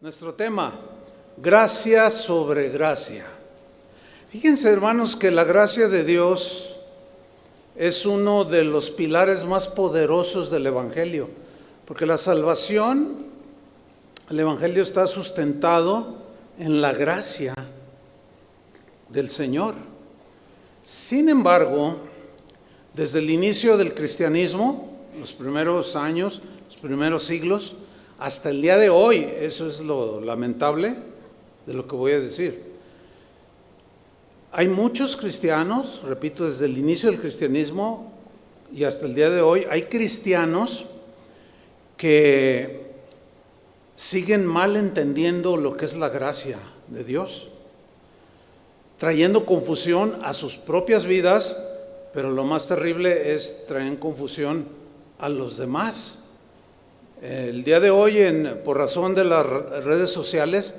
Nuestro tema, gracia sobre gracia. Fíjense, hermanos, que la gracia de Dios es uno de los pilares más poderosos del Evangelio, porque la salvación, el Evangelio está sustentado en la gracia del Señor. Sin embargo, desde el inicio del cristianismo, los primeros años, los primeros siglos, hasta el día de hoy, eso es lo lamentable de lo que voy a decir. Hay muchos cristianos, repito, desde el inicio del cristianismo y hasta el día de hoy, hay cristianos que siguen mal entendiendo lo que es la gracia de Dios, trayendo confusión a sus propias vidas, pero lo más terrible es traer confusión a los demás. El día de hoy, por razón de las redes sociales,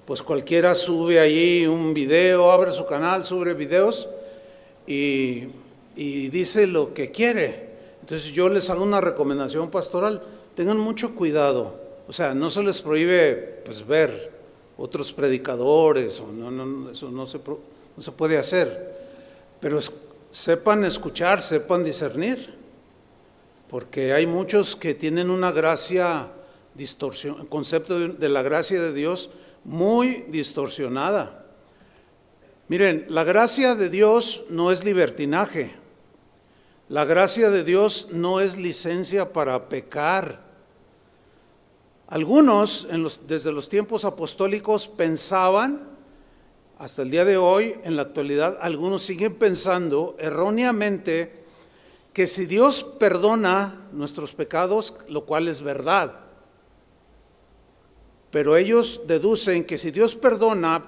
pues cualquiera sube allí un video, abre su canal, sube videos y dice lo que quiere. Entonces yo les hago una recomendación pastoral: tengan mucho cuidado. O sea, no se les prohíbe pues ver otros predicadores, o eso no se puede hacer, pero sepan escuchar, sepan discernir, porque hay muchos que tienen una gracia el concepto de la gracia de Dios muy distorsionada. Miren, la gracia de Dios no es libertinaje, la gracia de Dios no es licencia para pecar. Algunos desde los tiempos apostólicos pensaban, hasta el día de hoy, en la actualidad, algunos siguen pensando erróneamente que si Dios perdona nuestros pecados, lo cual es verdad, pero ellos deducen que si Dios perdona,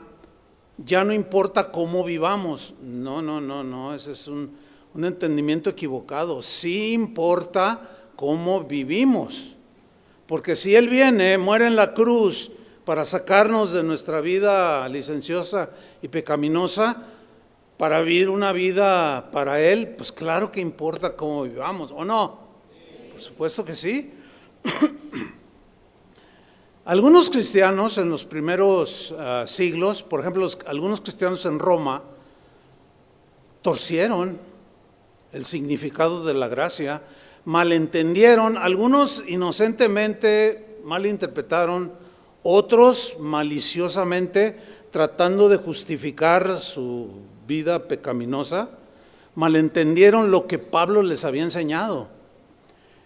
ya no importa cómo vivamos. No, ese es un entendimiento equivocado. Sí importa cómo vivimos, porque si Él viene, muere en la cruz para sacarnos de nuestra vida licenciosa y pecaminosa, para vivir una vida para Él, pues claro que importa cómo vivamos, ¿o no? Por supuesto que sí. Algunos cristianos en los primeros siglos, por ejemplo, algunos cristianos en Roma, torcieron el significado de la gracia, malentendieron, algunos inocentemente malinterpretaron, otros maliciosamente tratando de justificar su vida pecaminosa, malentendieron lo que Pablo les había enseñado.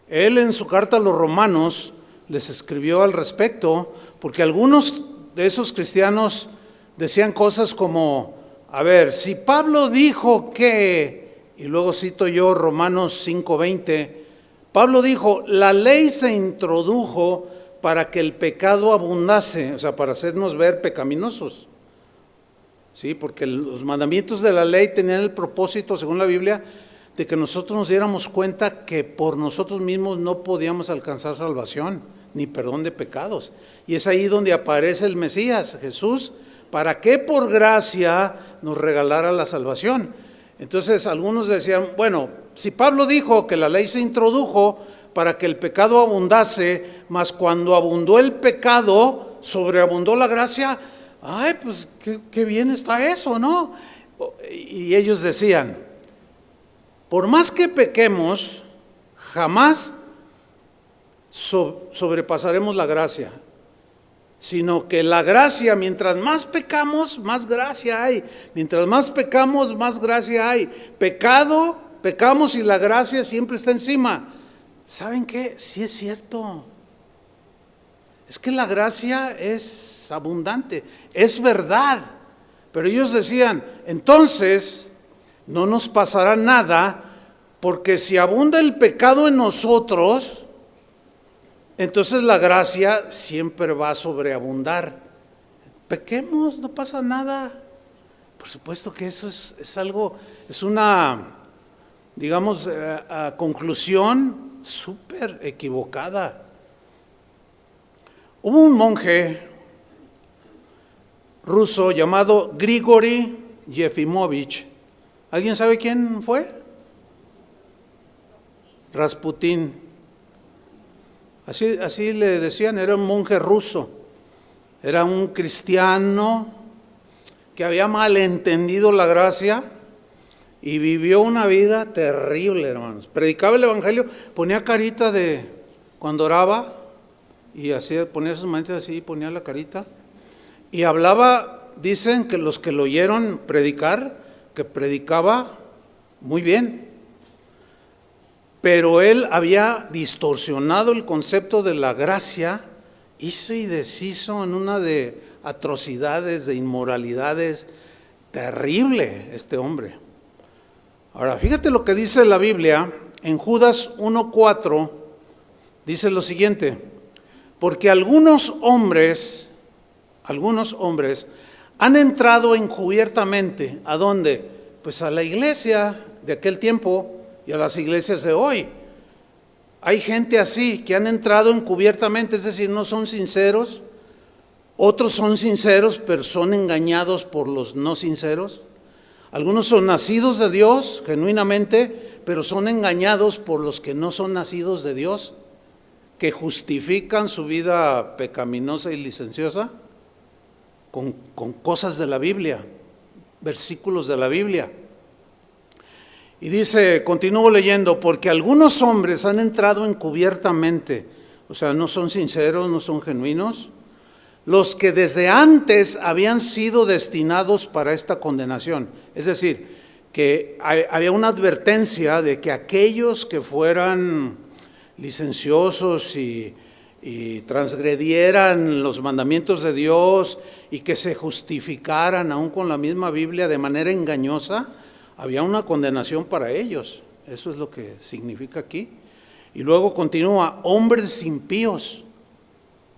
Él en su carta a los romanos les escribió al respecto, porque algunos de esos cristianos decían cosas como, a ver, si Pablo dijo que, y luego cito yo Romanos 5:20, Pablo dijo, la ley se introdujo para que el pecado abundase, o sea, para hacernos ver pecaminosos. Sí, porque los mandamientos de la ley tenían el propósito, según la Biblia, de que nosotros nos diéramos cuenta que por nosotros mismos no podíamos alcanzar salvación, ni perdón de pecados. Y es ahí donde aparece el Mesías, Jesús, para que por gracia nos regalara la salvación. Entonces algunos decían, bueno, si Pablo dijo que la ley se introdujo para que el pecado abundase, mas cuando abundó el pecado, sobreabundó la gracia, ay, pues qué bien está eso, ¿no? Y ellos decían, por más que pequemos, jamás sobrepasaremos la gracia, sino que la gracia, mientras más pecamos, más gracia hay. Mientras más pecamos, más gracia hay. Pecamos y la gracia siempre está encima. ¿Saben qué? Sí es cierto. Es que la gracia es abundante, es verdad. Pero ellos decían, entonces no nos pasará nada, porque si abunda el pecado en nosotros, entonces la gracia siempre va a sobreabundar. Pequemos, no pasa nada. Por supuesto que eso es algo, es una, digamos, conclusión súper equivocada. Hubo un monje ruso llamado Grigori Yefimovich. ¿Alguien sabe quién fue? Rasputín. Así le decían, era un monje ruso. Era un cristiano que había malentendido la gracia y vivió una vida terrible, hermanos. Predicaba el evangelio, ponía carita de cuando oraba y así ponía sus manitas así, ponía la carita y hablaba. Dicen que los que lo oyeron predicar, que predicaba muy bien, pero él había distorsionado el concepto de la gracia, hizo y deshizo en una de atrocidades, de inmoralidades, terrible este hombre. Ahora, fíjate lo que dice la Biblia en Judas 1:4, dice lo siguiente: porque algunos hombres han entrado encubiertamente, ¿a dónde? Pues a la iglesia de aquel tiempo y a las iglesias de hoy. Hay gente así que han entrado encubiertamente, es decir, no son sinceros. Otros son sinceros, pero son engañados por los no sinceros. Algunos son nacidos de Dios genuinamente, pero son engañados por los que no son nacidos de Dios, que justifican su vida pecaminosa y licenciosa con cosas de la Biblia, versículos de la Biblia. Y dice, continúo leyendo, porque algunos hombres han entrado encubiertamente, o sea, no son sinceros, no son genuinos, los que desde antes habían sido destinados para esta condenación. Es decir, que había una advertencia de que aquellos que fueran licenciosos y transgredieran los mandamientos de Dios y que se justificaran aún con la misma Biblia de manera engañosa, había una condenación para ellos. Eso es lo que significa aquí. Y luego continúa, hombres impíos.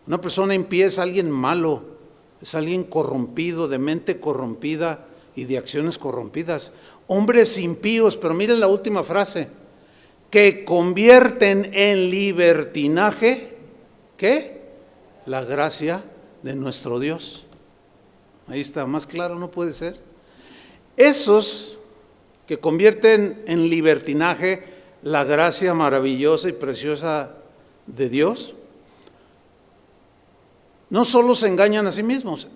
Una persona impía es alguien malo, es alguien corrompido, de mente corrompida y de acciones corrompidas. Hombres impíos, pero miren la última frase, que convierten en libertinaje, ¿qué? La gracia de nuestro Dios. Ahí está, más claro no puede ser. Esos que convierten en libertinaje la gracia maravillosa y preciosa de Dios, no solo se engañan a sí mismos,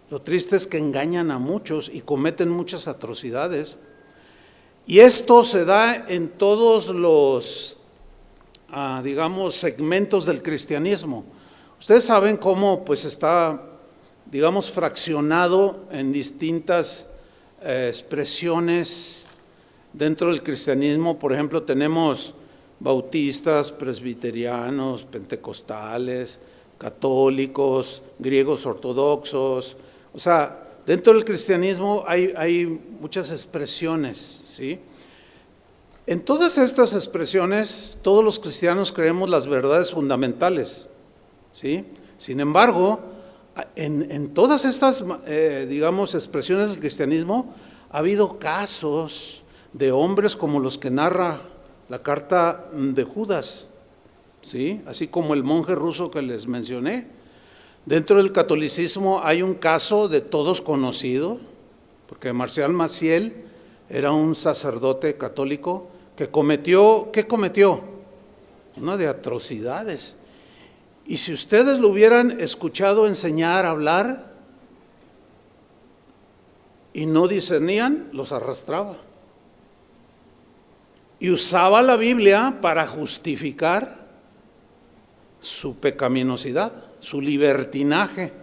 lo triste es que engañan a muchos y cometen muchas atrocidades. Y esto se da en todos los, digamos, segmentos del cristianismo. Ustedes saben cómo pues está, digamos, fraccionado en distintas expresiones dentro del cristianismo. Por ejemplo, tenemos bautistas, presbiterianos, pentecostales, católicos, griegos ortodoxos. O sea, dentro del cristianismo hay muchas expresiones, ¿sí? En todas estas expresiones, todos los cristianos creemos las verdades fundamentales, ¿sí? Sin embargo, en todas estas, digamos, expresiones del cristianismo, ha habido casos de hombres como los que narra la carta de Judas, ¿sí? Así como el monje ruso que les mencioné. Dentro del catolicismo hay un caso de todos conocido, porque Marcial Maciel era un sacerdote católico que cometió, ¿qué cometió? Una de atrocidades. Y si ustedes lo hubieran escuchado enseñar, hablar, y no discernían, los arrastraba. Y usaba la Biblia para justificar su pecaminosidad, su libertinaje,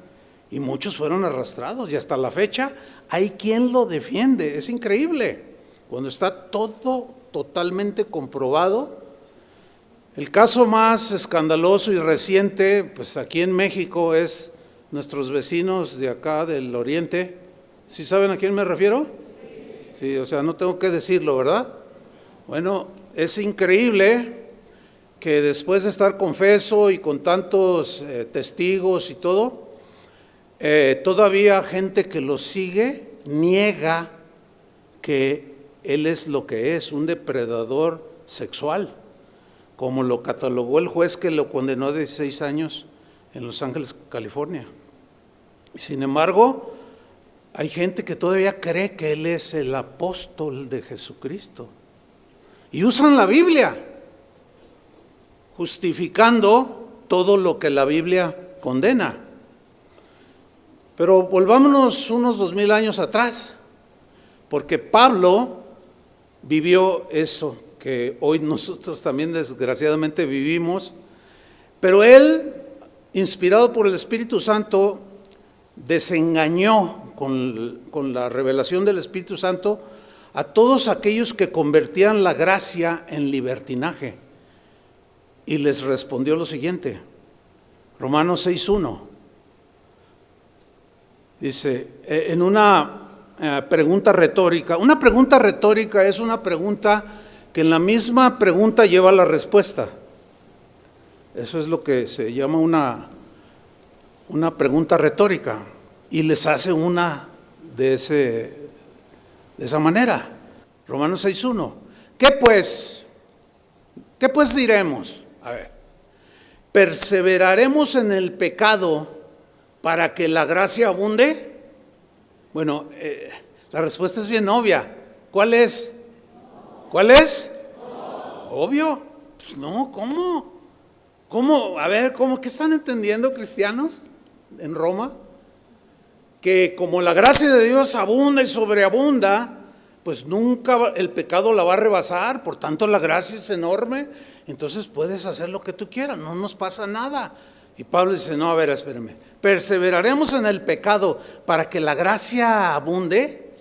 y muchos fueron arrastrados, y hasta la fecha hay quien lo defiende. Es increíble, cuando está todo totalmente comprobado. El caso más escandaloso y reciente, pues aquí en México, es nuestros vecinos de acá del oriente. ¿Sí saben a quién me refiero? Sí, o sea, no tengo que decirlo, ¿verdad? Bueno, es increíble que después de estar confeso y con tantos testigos y todo, todavía gente que lo sigue niega que él es lo que es, un depredador sexual, como lo catalogó el juez que lo condenó a 16 años en Los Ángeles, California. Sin embargo, hay gente que todavía cree que él es el apóstol de Jesucristo y usan la Biblia justificando todo lo que la Biblia condena. Pero volvámonos unos 2000 años atrás, porque Pablo vivió eso que hoy nosotros también desgraciadamente vivimos, pero él, inspirado por el Espíritu Santo, desengañó con la revelación del Espíritu Santo a todos aquellos que convertían la gracia en libertinaje. Y les respondió lo siguiente, Romanos 6:1. Dice, en una pregunta retórica. Una pregunta retórica es una pregunta que en la misma pregunta lleva la respuesta. Eso es lo que se llama una pregunta retórica. Y les hace una de esa manera. Romanos 6:1. ¿Qué pues diremos? A ver, ¿perseveraremos en el pecado para que la gracia abunde? Bueno, la respuesta es bien obvia. ¿Cuál es? ¿Cuál es? Obvio. Pues no, ¿cómo? ¿Cómo? A ver, ¿cómo? ¿Qué están entendiendo, cristianos en Roma? Que como la gracia de Dios abunda y sobreabunda, pues nunca el pecado la va a rebasar, por tanto la gracia es enorme, entonces puedes hacer lo que tú quieras, no nos pasa nada. Y Pablo dice, no, a ver, espérame, perseveraremos en el pecado para que la gracia abunde.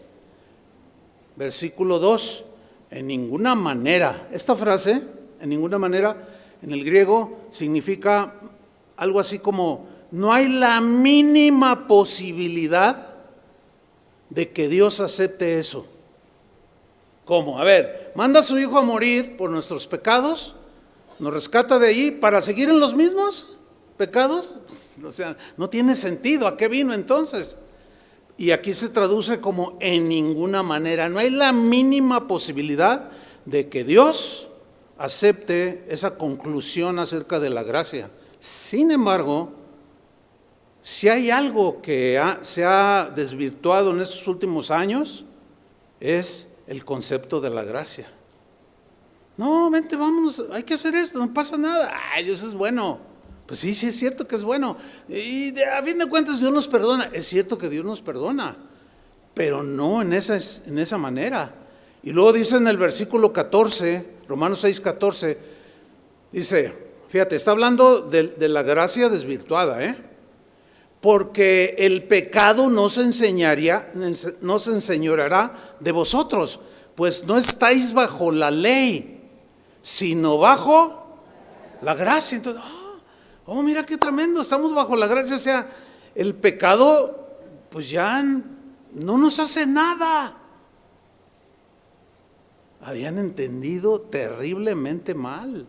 Versículo 2, en ninguna manera. Esta frase, en ninguna manera, en el griego significa algo así como, no hay la mínima posibilidad de que Dios acepte eso. ¿Cómo? A ver, manda a su hijo a morir por nuestros pecados, nos rescata de allí para seguir en los mismos pecados. O sea, no tiene sentido. ¿A qué vino entonces? Y aquí se traduce como en ninguna manera. No hay la mínima posibilidad de que Dios acepte esa conclusión acerca de la gracia. Sin embargo, si hay algo que se ha desvirtuado en estos últimos años, es el concepto de la gracia. No, vente, vámonos, hay que hacer esto, no pasa nada. Ay, Dios es bueno. Pues sí, sí es cierto que es bueno. Y a fin de cuentas Dios nos perdona. Es cierto que Dios nos perdona, pero no en esa manera. Y luego dice en el versículo 14, Romanos 6:14, dice, fíjate, está hablando de la gracia desvirtuada, porque el pecado no se enseñoreará de vosotros, pues no estáis bajo la ley, sino bajo la gracia. Entonces, oh, mira qué tremendo, estamos bajo la gracia. O sea, el pecado pues ya no nos hace nada. Habían entendido terriblemente mal.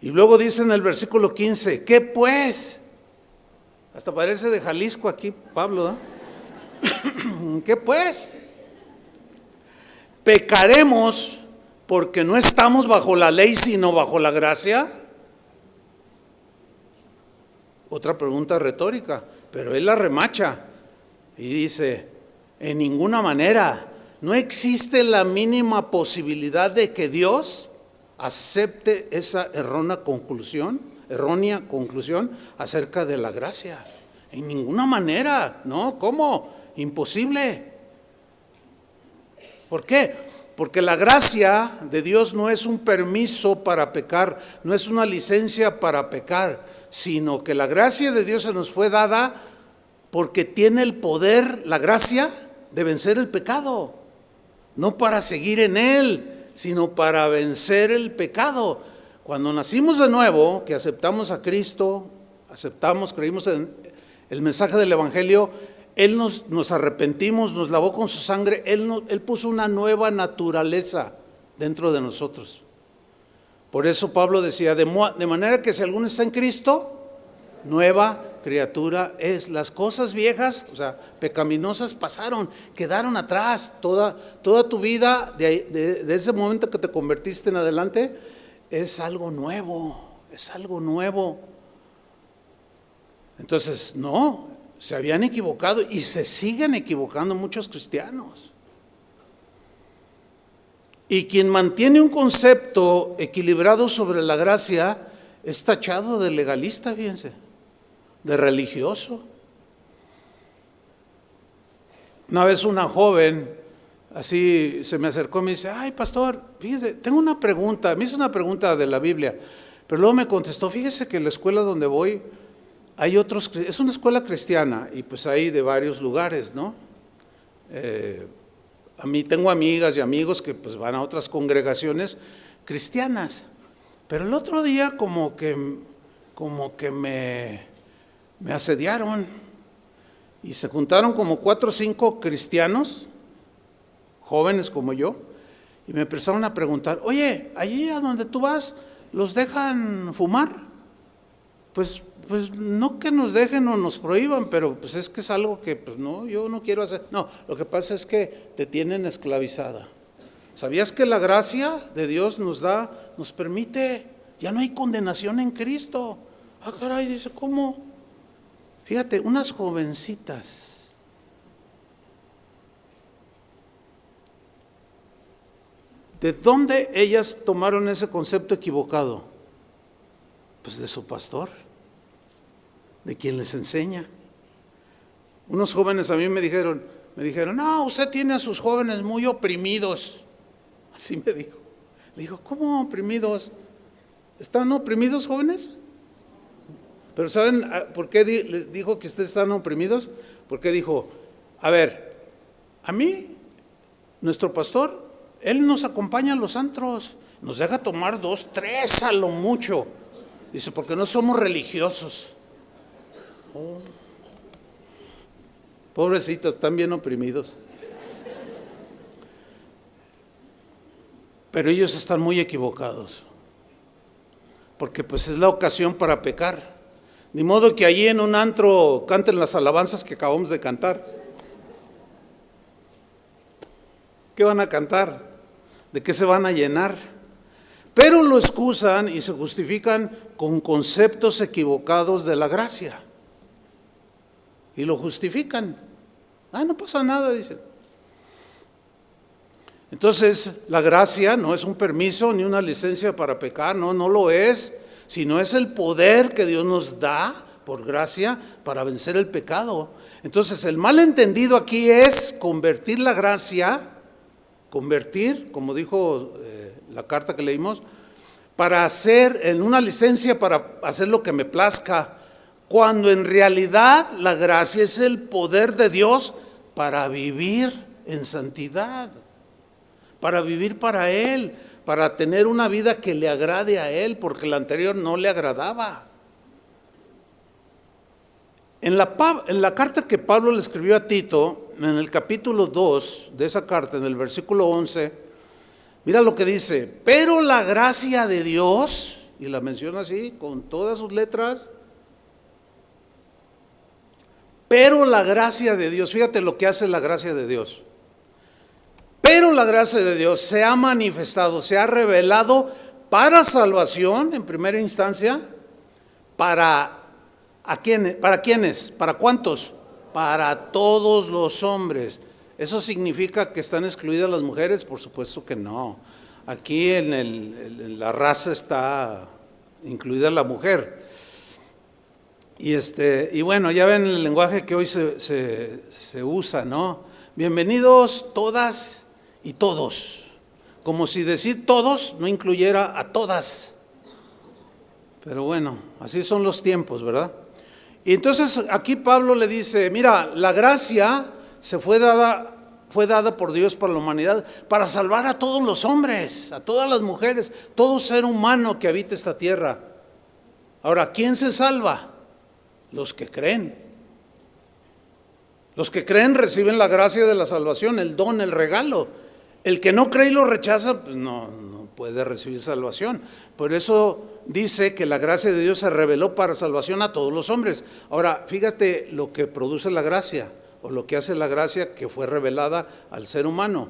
Y luego dice en el versículo 15, ¿qué pues? Hasta parece de Jalisco aquí Pablo, ¿no? ¿Qué pues? ¿Pecaremos porque no estamos bajo la ley sino bajo la gracia? Otra pregunta retórica, pero él la remacha y dice, en ninguna manera, no existe la mínima posibilidad de que Dios acepte esa errónea conclusión acerca de la gracia. En ninguna manera, ¿no? ¿Cómo? Imposible. ¿Por qué? Porque la gracia de Dios no es un permiso para pecar, no es una licencia para pecar, sino que la gracia de Dios se nos fue dada porque tiene el poder, la gracia, de vencer el pecado. No para seguir en él, sino para vencer el pecado. Cuando nacimos de nuevo, que aceptamos a Cristo, creímos en el mensaje del Evangelio, Él nos arrepentimos, nos lavó con su sangre, Él puso una nueva naturaleza dentro de nosotros. Por eso Pablo decía, de manera que si alguno está en Cristo, nueva criatura es. Las cosas viejas, o sea, pecaminosas pasaron, quedaron atrás. Toda tu vida, de ese momento que te convertiste en adelante, es algo nuevo, es algo nuevo. Entonces, no, se habían equivocado y se siguen equivocando muchos cristianos. Y quien mantiene un concepto equilibrado sobre la gracia es tachado de legalista, fíjense, de religioso. Una vez una joven así se me acercó y me dice, ay pastor, fíjese, tengo una pregunta, me hizo una pregunta de la Biblia, pero luego me contestó, fíjese que en la escuela donde voy hay otros, es una escuela cristiana y pues hay de varios lugares, ¿no? A mí tengo amigas y amigos que pues van a otras congregaciones cristianas, pero el otro día como que me asediaron y se juntaron como 4 o 5 cristianos, jóvenes como yo, y me empezaron a preguntar, oye, allí a donde tú vas, ¿los dejan fumar? Pues no que nos dejen o nos prohíban, pero pues es que es algo que pues no, yo no quiero hacer. No, lo que pasa es que te tienen esclavizada. ¿Sabías que la gracia de Dios nos permite, ya no hay condenación en Cristo? Ah, caray, dice, ¿cómo? Fíjate, unas jovencitas. ¿De dónde ellas tomaron ese concepto equivocado? Pues de su pastor, de quien les enseña. Unos jóvenes a mí me dijeron, no, usted tiene a sus jóvenes muy oprimidos. Así me dijo. Le digo, ¿cómo oprimidos? ¿Están oprimidos, jóvenes? Pero ¿saben por qué les dijo que ustedes están oprimidos? Porque dijo, a ver, a mí, nuestro pastor, él nos acompaña a los antros, nos deja tomar 2, 3 a lo mucho. Dice, porque no somos religiosos. Oh. Pobrecitos, están bien oprimidos. Pero ellos están muy equivocados, porque pues es la ocasión para pecar. Ni modo que allí en un antro canten las alabanzas que acabamos de cantar. ¿Qué van a cantar? ¿De qué se van a llenar? Pero lo excusan y se justifican con conceptos equivocados de la gracia. Y lo justifican. No pasa nada, dicen. Entonces, la gracia no es un permiso ni una licencia para pecar, no lo es, sino es el poder que Dios nos da por gracia para vencer el pecado. Entonces, el malentendido aquí es convertir la gracia, como dijo la carta que leímos, para hacer en una licencia para hacer lo que me plazca, cuando en realidad la gracia es el poder de Dios para vivir en santidad, para vivir para Él, para tener una vida que le agrade a Él, porque la anterior no le agradaba. En la carta que Pablo le escribió a Tito, en el capítulo 2 de esa carta, en el versículo 11, mira lo que dice, pero la gracia de Dios, y la menciona así, con todas sus letras, pero la gracia de Dios, fíjate lo que hace la gracia de Dios. Pero la gracia de Dios se ha manifestado, se ha revelado para salvación en primera instancia. ¿Para quiénes? ¿Para cuántos? Para todos los hombres. ¿Eso significa que están excluidas las mujeres? Por supuesto que no. Aquí en la raza está incluida la mujer. Y bueno, ya ven el lenguaje que hoy se usa, ¿no? Bienvenidos todas y todos, como si decir todos no incluyera a todas. Pero bueno, así son los tiempos, ¿verdad? Y entonces aquí Pablo le dice, mira, la gracia fue dada por Dios para la humanidad, para salvar a todos los hombres, a todas las mujeres, todo ser humano que habita esta tierra. Ahora, ¿quién se salva? Los que creen. Los que creen reciben la gracia de la salvación, el don, el regalo. El que no cree y lo rechaza, pues no puede recibir salvación. Por eso dice que la gracia de Dios se reveló para salvación a todos los hombres. Ahora, fíjate lo que produce la gracia, o lo que hace la gracia que fue revelada al ser humano.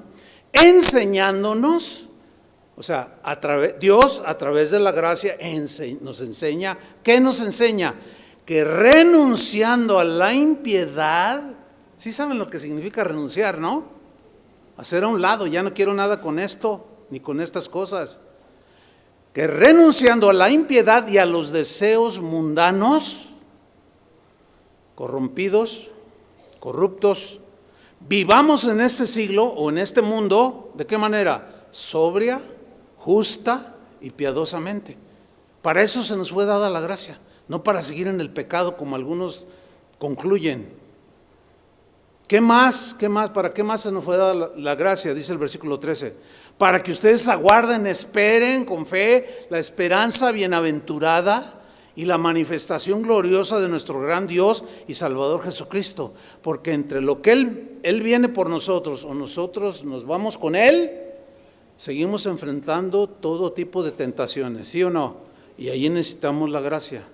Enseñándonos, o sea, Dios a través de la gracia nos enseña. ¿Qué nos enseña? Que renunciando a la impiedad, ¿sí saben lo que significa renunciar, no? Hacer a un lado, ya no quiero nada con esto, ni con estas cosas. Que renunciando a la impiedad y a los deseos mundanos, corrompidos, corruptos, Vivamos en este siglo o en este mundo, ¿de qué manera? Sobria, justa y piadosamente. Para eso se nos fue dada la gracia, no para seguir en el pecado como algunos concluyen. ¿Qué más? ¿Qué más? ¿Para qué más se nos fue dada la gracia? Dice el versículo 13. Para que ustedes aguarden, esperen con fe la esperanza bienaventurada y la manifestación gloriosa de nuestro gran Dios y Salvador Jesucristo. Porque entre lo que Él viene por nosotros o nosotros nos vamos con Él, seguimos enfrentando todo tipo de tentaciones, ¿sí o no? Y ahí necesitamos la gracia.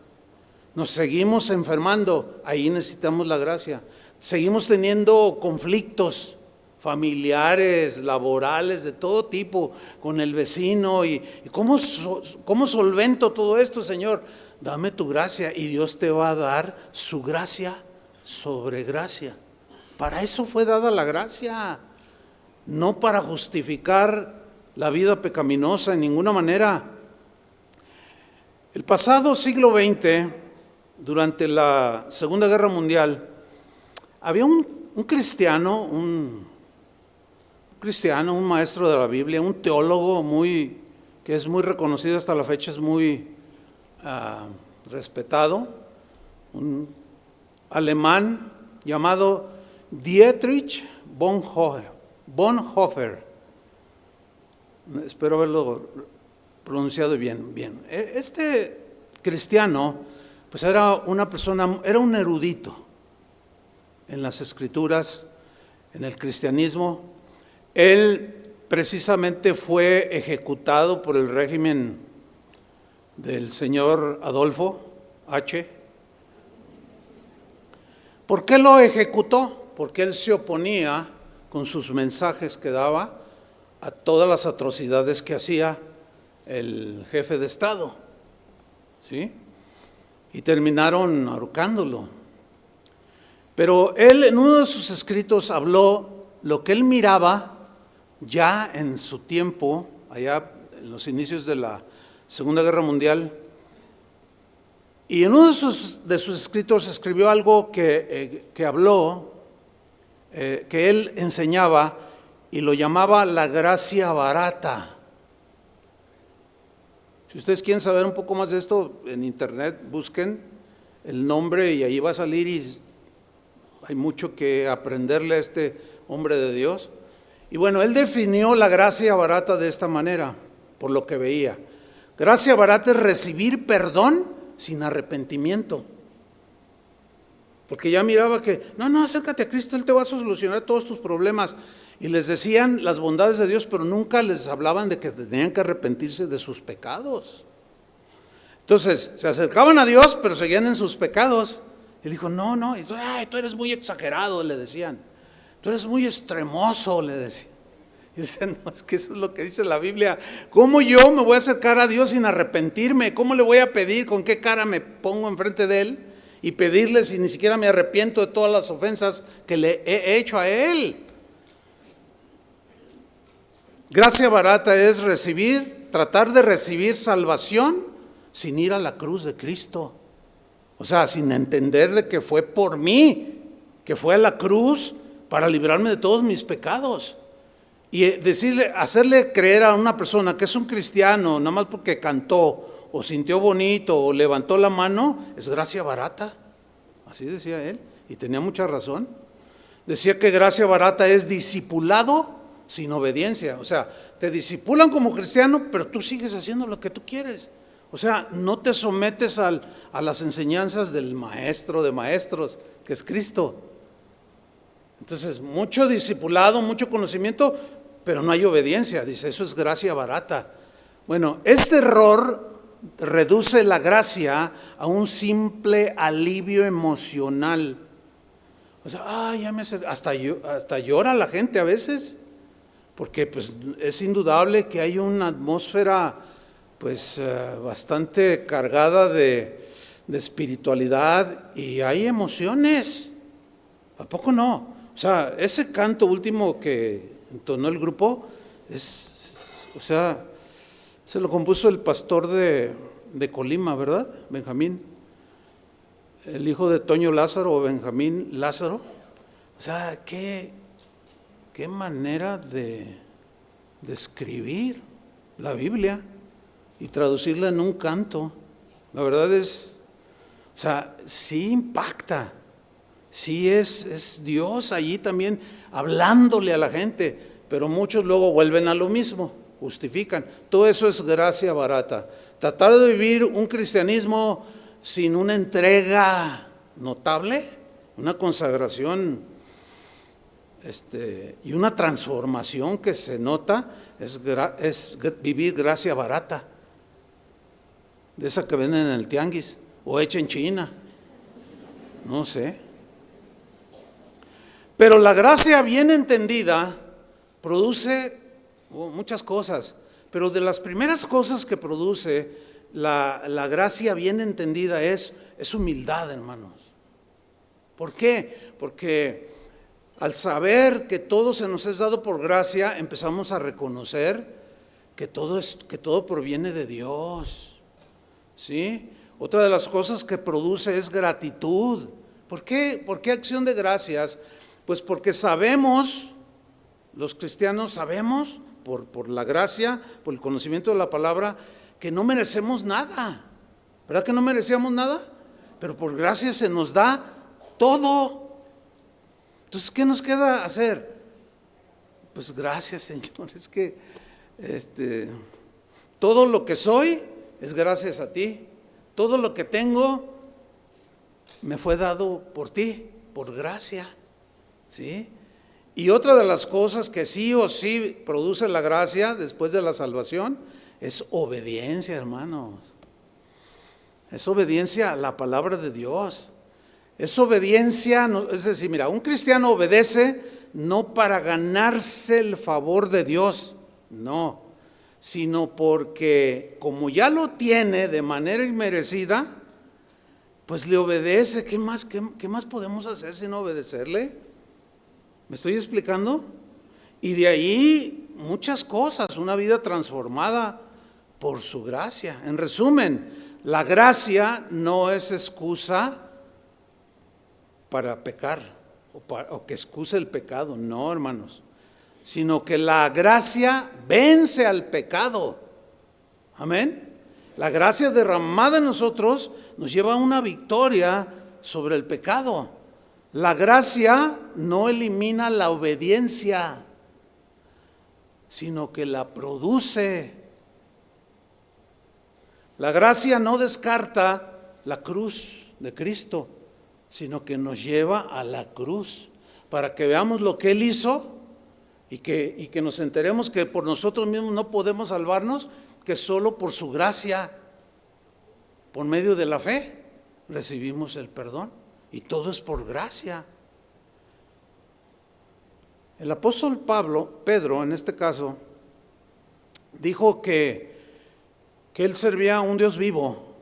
Nos seguimos enfermando, ahí necesitamos la gracia. Seguimos teniendo conflictos familiares, laborales, de todo tipo, con el vecino. ¿Y cómo solvento todo esto, Señor? Dame tu gracia y Dios te va a dar su gracia sobre gracia. Para eso fue dada la gracia, no para justificar la vida pecaminosa en ninguna manera. El pasado siglo XX, durante la Segunda Guerra Mundial, había un cristiano, un maestro de la Biblia, un teólogo que es muy reconocido hasta la fecha, es muy respetado, un alemán llamado Dietrich Bonhoeffer. Espero haberlo pronunciado bien. Este cristiano, pues era una persona, era un erudito en las escrituras, en el cristianismo. Él precisamente fue ejecutado por el régimen del señor Adolfo H. ¿Por qué lo ejecutó? Porque él se oponía con sus mensajes que daba a todas las atrocidades que hacía el jefe de Estado, ¿sí? Y terminaron ahorcándolo. Pero él en uno de sus escritos habló lo que él miraba ya en su tiempo, allá en los inicios de la Segunda Guerra Mundial, y en uno de sus escritos escribió algo que habló, que él enseñaba y lo llamaba la gracia barata. Si ustedes quieren saber un poco más de esto, en internet busquen el nombre y ahí va a salir, y hay mucho que aprenderle a este hombre de Dios. Y bueno, él definió la gracia barata de esta manera, por lo que veía. Gracia barata es recibir perdón sin arrepentimiento. Porque ya miraba que, no, acércate a Cristo, Él te va a solucionar todos tus problemas. Y les decían las bondades de Dios, pero nunca les hablaban de que tenían que arrepentirse de sus pecados. Entonces, se acercaban a Dios, pero seguían en sus pecados. Y dijo, no, y tú eres muy exagerado, le decían. Tú eres muy extremoso, le decían. Y dicen, no, es que eso es lo que dice la Biblia. ¿Cómo yo me voy a acercar a Dios sin arrepentirme? ¿Cómo le voy a pedir? ¿Con qué cara me pongo enfrente de Él? Y pedirle si ni siquiera me arrepiento de todas las ofensas que le he hecho a Él. Gracia barata es tratar de recibir salvación sin ir a la cruz de Cristo. O sea, sin entender de que fue por mí, que fue a la cruz para librarme de todos mis pecados. Y hacerle creer a una persona que es un cristiano, nada más porque cantó, o sintió bonito, o levantó la mano, es gracia barata. Así decía él, y tenía mucha razón. Decía que gracia barata es discipulado sin obediencia. O sea, te discipulan como cristiano, pero tú sigues haciendo lo que tú quieres. O sea, no te sometes a las enseñanzas del maestro de maestros, que es Cristo. Entonces, mucho discipulado, mucho conocimiento, pero no hay obediencia. Dice, eso es gracia barata. Bueno, este error reduce la gracia a un simple alivio emocional. O sea, hasta llora la gente a veces, porque pues es indudable que hay una atmósfera pues bastante cargada de espiritualidad, y hay emociones. ¿A poco no? O sea, ese canto último que entonó el grupo, se lo compuso el pastor de Colima, ¿verdad? Benjamín, el hijo de Toño Lázaro, o Benjamín Lázaro. O sea, qué qué manera de escribir la Biblia y traducirla en un canto. La verdad es, o sea, sí impacta, sí es Dios allí también hablándole a la gente, pero muchos luego vuelven a lo mismo, justifican. Todo eso es gracia barata. Tratar de vivir un cristianismo sin una entrega notable, una consagración y una transformación que se nota, es vivir gracia barata, de esa que venden en el tianguis o hecha en China, no sé. Pero la gracia bien entendida produce muchas cosas, pero de las primeras cosas que produce la gracia bien entendida es humildad, hermanos. ¿Por qué? Porque al saber que todo se nos es dado por gracia, empezamos a reconocer que todo proviene de Dios, ¿sí? Otra de las cosas que produce es gratitud. ¿Por qué? ¿Por qué acción de gracias? Pues porque sabemos, los cristianos sabemos, por la gracia, por el conocimiento de la palabra, que no merecemos nada. ¿Verdad que no merecíamos nada? Pero por gracia se nos da todo. Entonces, ¿qué nos queda hacer? Pues gracias, Señor. Es que todo lo que soy es gracias a ti. Todo lo que tengo me fue dado por ti, por gracia, ¿sí? Y otra de las cosas que sí o sí produce la gracia después de la salvación es obediencia, hermanos. Es obediencia a la palabra de Dios. Es obediencia, es decir, mira, un cristiano obedece no para ganarse el favor de Dios, no, sino porque como ya lo tiene de manera inmerecida, pues le obedece. ¿Qué más podemos hacer sin obedecerle? ¿Me estoy explicando? Y de ahí muchas cosas, una vida transformada por su gracia. En resumen, la gracia no es excusa para pecar o que excuse el pecado, no, hermanos, sino que la gracia vence al pecado. Amén. La gracia derramada en nosotros nos lleva a una victoria sobre el pecado. La gracia no elimina la obediencia, sino que la produce. La gracia no descarta la cruz de Cristo, sino que nos lleva a la cruz para que veamos lo que Él hizo y que nos enteremos que por nosotros mismos no podemos salvarnos, que solo por su gracia, por medio de la fe, recibimos el perdón, y todo es por gracia. El apóstol Pedro en este caso, dijo que él servía a un Dios vivo,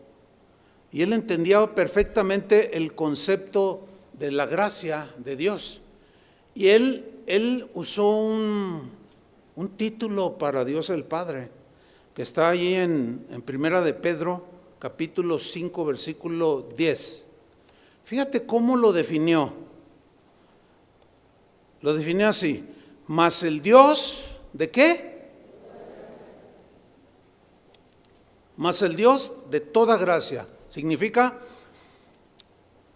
y él entendía perfectamente el concepto de la gracia de Dios. Y él usó un título para Dios el Padre, que está allí en Primera de Pedro, capítulo 5, versículo 10. Fíjate cómo lo definió. Lo definió así: mas el Dios, ¿de qué? Mas el Dios de toda gracia. Significa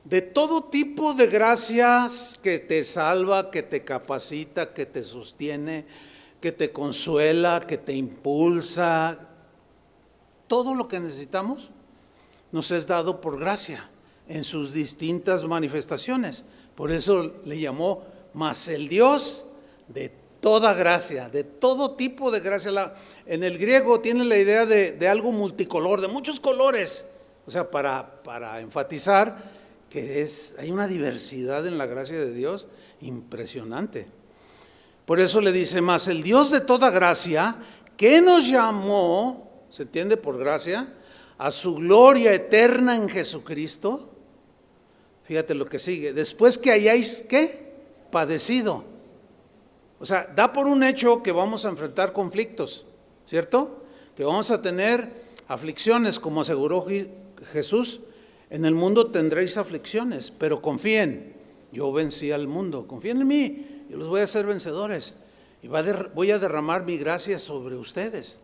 de todo tipo de gracias que te salva, que te capacita, que te sostiene, que te consuela, que te impulsa. Todo lo que necesitamos nos es dado por gracia en sus distintas manifestaciones. Por eso le llamó mas el Dios de toda gracia, de todo tipo de gracia. En el griego tiene la idea de algo multicolor, de muchos colores. O sea, para enfatizar que hay una diversidad en la gracia de Dios impresionante. Por eso le dice: mas el Dios de toda gracia, que nos llamó, ¿se entiende? Por gracia, a su gloria eterna en Jesucristo. Fíjate lo que sigue: después que hayáis, ¿qué? Padecido. O sea, da por un hecho que vamos a enfrentar conflictos, ¿cierto? Que vamos a tener aflicciones, como aseguró Jesús: en el mundo tendréis aflicciones, pero confíen, yo vencí al mundo. Confíen en mí, yo los voy a hacer vencedores y voy a derramar mi gracia sobre ustedes.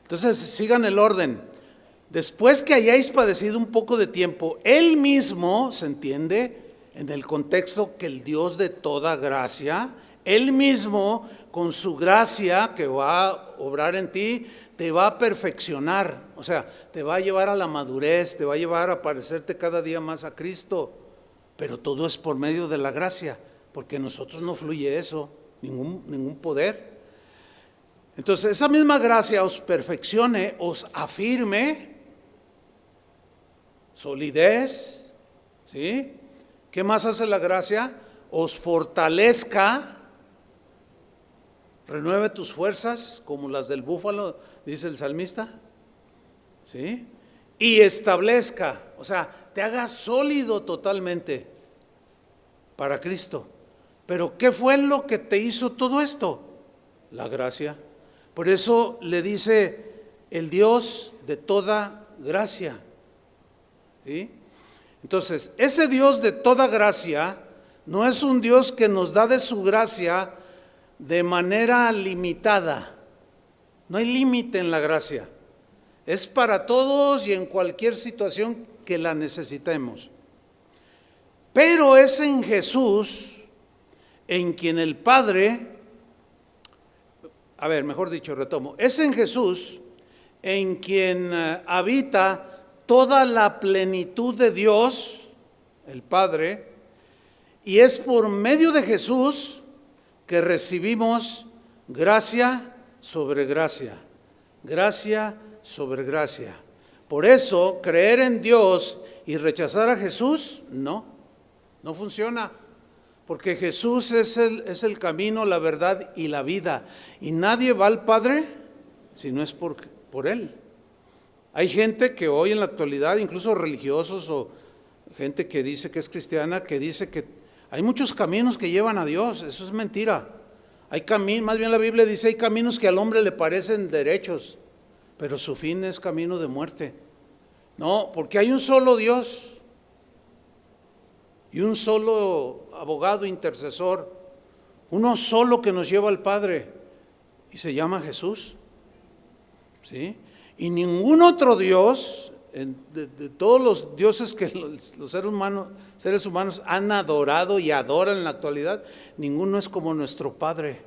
Entonces, sigan el orden. Después que hayáis padecido un poco de tiempo, Él mismo, se entiende en el contexto que el Dios de toda gracia, Él mismo con su gracia que va a obrar en ti, te va a perfeccionar, o sea, te va a llevar a la madurez, te va a llevar a parecerte cada día más a Cristo, pero todo es por medio de la gracia, porque en nosotros no fluye eso, ningún poder. Entonces, esa misma gracia os perfeccione, os afirme, solidez, ¿sí? ¿Qué más hace la gracia? Os fortalezca, renueve tus fuerzas como las del búfalo, dice el salmista, ¿sí? Y establezca, o sea, te haga sólido totalmente para Cristo. Pero ¿qué fue lo que te hizo todo esto? La gracia. Por eso le dice el Dios de toda gracia, ¿sí? Entonces, ese Dios de toda gracia no es un Dios que nos da de su gracia de manera limitada. No hay límite en la gracia. Es para todos y en cualquier situación que la necesitemos. Pero es en Jesús en quien el Padre, mejor dicho, retomo, es en Jesús en quien habita toda la plenitud de Dios, el Padre, y es por medio de Jesús que recibimos gracia sobre gracia, gracia sobre gracia. Por eso, creer en Dios y rechazar a Jesús, no funciona. Porque Jesús es el camino, la verdad y la vida. Y nadie va al Padre si no es por Él. Hay gente que hoy en la actualidad, incluso religiosos o gente que dice que es cristiana, que dice que hay muchos caminos que llevan a Dios. Eso es mentira. Más bien la Biblia dice, hay caminos que al hombre le parecen derechos, pero su fin es camino de muerte. No, porque hay un solo Dios y un solo abogado intercesor, uno solo que nos lleva al Padre y se llama Jesús, ¿sí? Y ningún otro Dios, de todos los dioses que los seres humanos han adorado y adoran en la actualidad, ninguno es como nuestro Padre,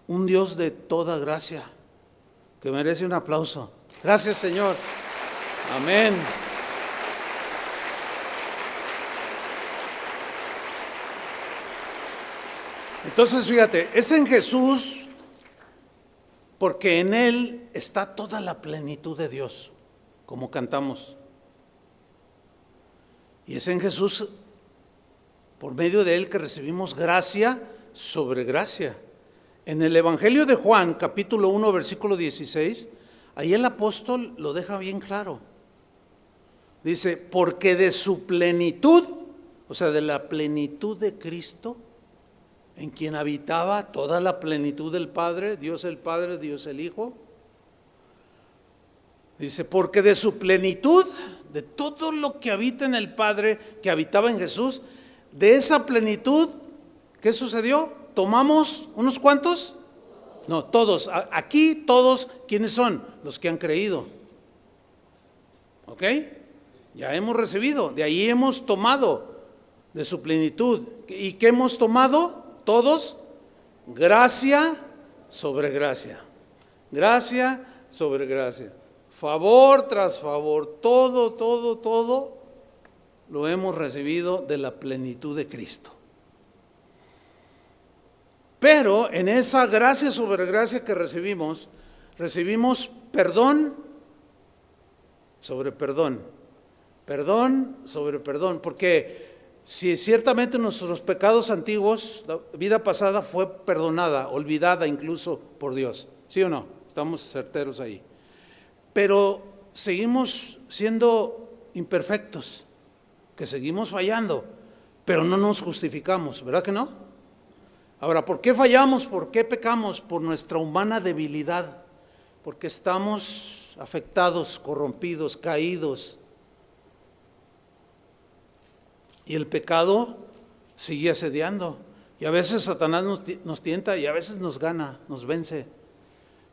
un Dios de toda gracia, que merece un aplauso. Gracias, Señor. Amén. Entonces, fíjate, es en Jesús porque en Él está toda la plenitud de Dios, como cantamos. Y es en Jesús, por medio de Él, que recibimos gracia sobre gracia. En el Evangelio de Juan, capítulo 1, versículo 16, ahí el apóstol lo deja bien claro. Dice, porque de su plenitud, o sea, de la plenitud de Cristo, en quien habitaba toda la plenitud del Padre, Dios el Padre, Dios el Hijo. Dice, porque de su plenitud, de todo lo que habita en el Padre, que habitaba en Jesús, de esa plenitud, ¿qué sucedió? ¿Tomamos unos cuantos? No, todos. Aquí todos, ¿quiénes son? Los que han creído. ¿Ok? Ya hemos recibido, de ahí hemos tomado de su plenitud. ¿Y qué hemos tomado? Todos, gracia sobre gracia, gracia sobre gracia, favor tras favor, todo lo hemos recibido de la plenitud de Cristo. Pero en esa gracia sobre gracia que recibimos perdón sobre perdón, perdón sobre perdón, porque si ciertamente nuestros pecados antiguos, la vida pasada fue perdonada, olvidada incluso por Dios, ¿sí o no? Estamos certeros ahí. Pero seguimos siendo imperfectos, que seguimos fallando, pero no nos justificamos, ¿verdad que no? Ahora, ¿por qué fallamos? ¿Por qué pecamos? Por nuestra humana debilidad, porque estamos afectados, corrompidos, caídos. Y el pecado sigue asediando. Y a veces Satanás nos tienta y a veces nos gana, nos vence.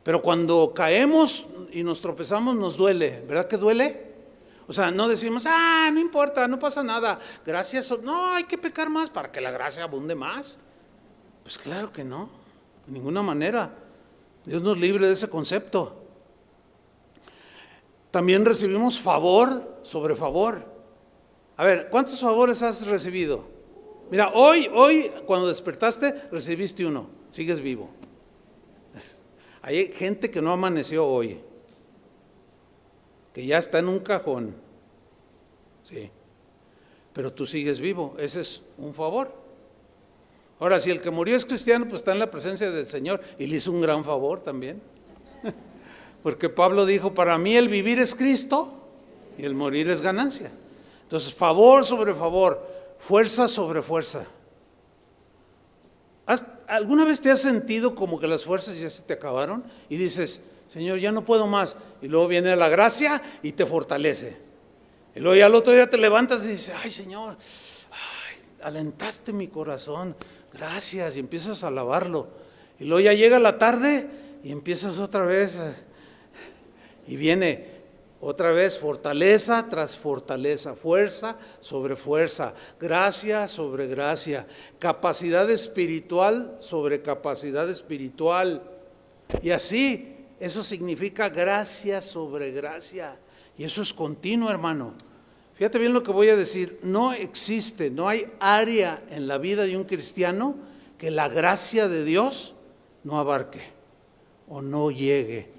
Pero cuando caemos y nos tropezamos nos duele, ¿verdad que duele? O sea, no decimos, no importa, no pasa nada, gracias, no, hay que pecar más para que la gracia abunde más. Pues claro que no, de ninguna manera. Dios nos libre de ese concepto. También recibimos favor sobre favor. A ver, ¿cuántos favores has recibido? Mira, hoy, cuando despertaste, recibiste uno, sigues vivo. Hay gente que no amaneció hoy, que ya está en un cajón, sí, pero tú sigues vivo, ese es un favor. Ahora, si el que murió es cristiano, pues está en la presencia del Señor y le hizo un gran favor también. Porque Pablo dijo, para mí el vivir es Cristo y el morir es ganancia. Entonces, favor sobre favor, fuerza sobre fuerza. ¿Alguna vez te has sentido como que las fuerzas ya se te acabaron? Y dices, Señor, ya no puedo más. Y luego viene la gracia y te fortalece. Y luego ya al otro día te levantas y dices, ay Señor, alentaste mi corazón, gracias. Y empiezas a alabarlo. Y luego ya llega la tarde y empiezas otra vez. Y viene otra vez fortaleza tras fortaleza, fuerza sobre fuerza, gracia sobre gracia, capacidad espiritual sobre capacidad espiritual. Y así, eso significa gracia sobre gracia. Y eso es continuo, hermano. Fíjate bien lo que voy a decir. No existe, no hay área en la vida de un cristiano que la gracia de Dios no abarque o no llegue.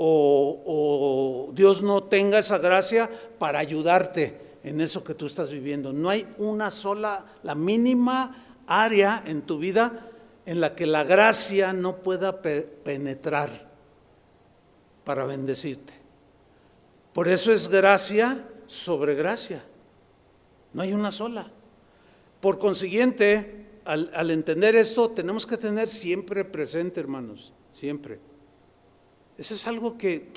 O Dios no tenga esa gracia para ayudarte en eso que tú estás viviendo. No hay una sola, la mínima área en tu vida en la que la gracia no pueda penetrar para bendecirte. Por eso es gracia sobre gracia. No hay una sola. Por consiguiente, al entender esto, tenemos que tener siempre presente, hermanos, siempre. Eso es algo que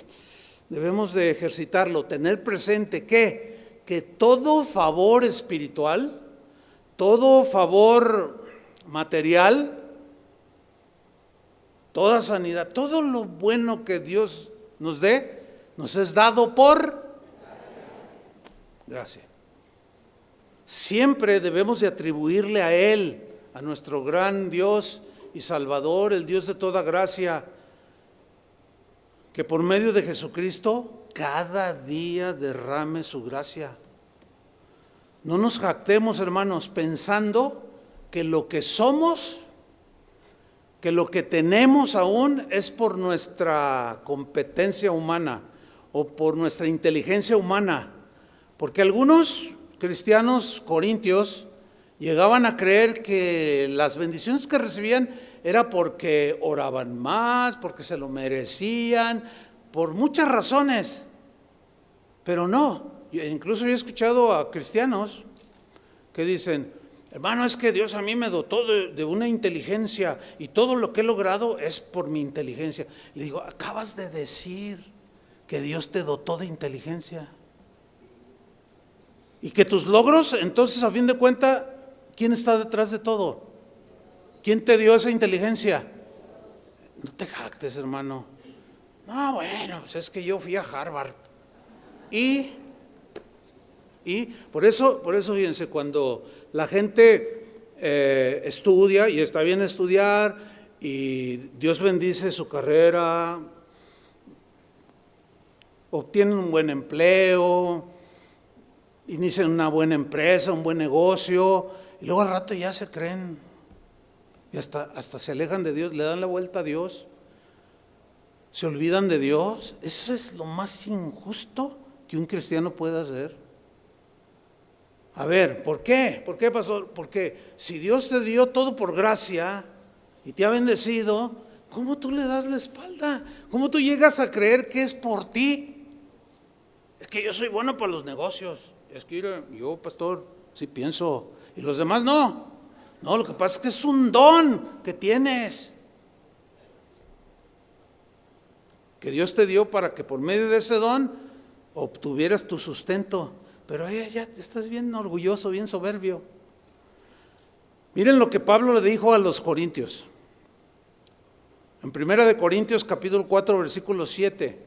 debemos de ejercitarlo, tener presente que todo favor espiritual, todo favor material, toda sanidad, todo lo bueno que Dios nos dé, nos es dado por gracia. Siempre debemos de atribuirle a Él, a nuestro gran Dios y Salvador, el Dios de toda gracia, que por medio de Jesucristo cada día derrame su gracia. No nos jactemos, hermanos, pensando que lo que somos, que lo que tenemos aún es por nuestra competencia humana o por nuestra inteligencia humana. Porque algunos cristianos corintios llegaban a creer que las bendiciones que recibían era porque oraban más, porque se lo merecían, por muchas razones. Pero no, incluso yo he escuchado a cristianos que dicen, hermano, es que Dios a mí me dotó de una inteligencia y todo lo que he logrado es por mi inteligencia. Le digo, acabas de decir que Dios te dotó de inteligencia. Y que tus logros, entonces a fin de cuentas, ¿quién está detrás de todo? ¿Quién te dio esa inteligencia? No te jactes, hermano. No, bueno, pues es que yo fui a Harvard. Y por eso fíjense, cuando la gente estudia, y está bien estudiar, y Dios bendice su carrera, obtienen un buen empleo, inician una buena empresa, un buen negocio, y luego al rato ya se creen, y hasta se alejan de Dios, le dan la vuelta a Dios, se olvidan de Dios. Eso es lo más injusto que un cristiano puede hacer. A ver, ¿por qué? ¿Por qué, pastor? Porque si Dios te dio todo por gracia y te ha bendecido, ¿cómo tú le das la espalda? ¿Cómo tú llegas a creer que es por ti? Es que yo soy bueno para los negocios. Es que yo, pastor, sí pienso. Y los demás no. No, lo que pasa es que es un don que tienes, que Dios te dio para que por medio de ese don obtuvieras tu sustento. Pero ya estás bien orgulloso, bien soberbio. Miren lo que Pablo le dijo a los corintios. En 1 de Corintios capítulo 4 versículo 7.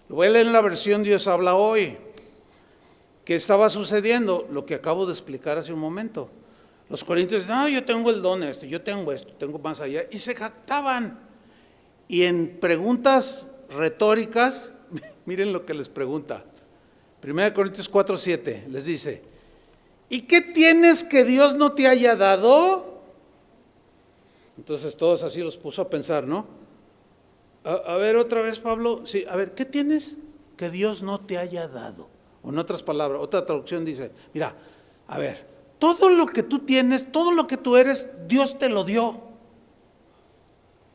Lo voy a leer en la versión Dios habla hoy. ¿Qué estaba sucediendo? Lo que acabo de explicar hace un momento. Los corintios dicen, no, yo tengo el don yo tengo esto, tengo más allá. Y se jactaban. Y en preguntas retóricas, miren lo que les pregunta. 1 Corintios 4, 7, les dice, ¿y qué tienes que Dios no te haya dado? Entonces todos así los puso a pensar, ¿no? A ver otra vez, Pablo, sí, a ver, ¿qué tienes que Dios no te haya dado? O en otras palabras, otra traducción dice, mira, a ver, todo lo que tú tienes, todo lo que tú eres, Dios te lo dio.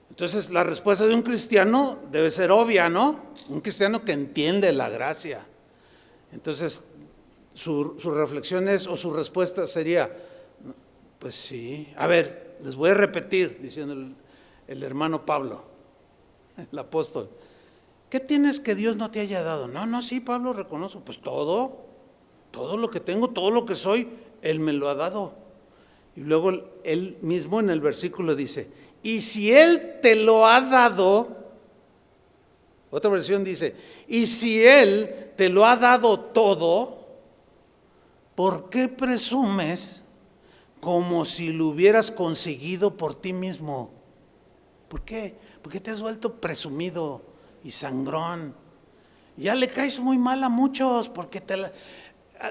Entonces la respuesta de un cristiano debe ser obvia, ¿no? Un cristiano que entiende la gracia. Entonces su reflexión es, o su respuesta sería, pues sí, a ver, les voy a repetir, diciendo el hermano Pablo, el apóstol, ¿qué tienes que Dios no te haya dado? No, sí, Pablo, reconozco, pues todo lo que tengo, todo lo que soy, Él me lo ha dado. Y luego Él mismo en el versículo dice, y si Él te lo ha dado, otra versión dice, y si Él te lo ha dado todo, ¿por qué presumes como si lo hubieras conseguido por ti mismo? ¿Por qué? Porque te has vuelto presumido y sangrón. Ya le caes muy mal a muchos porque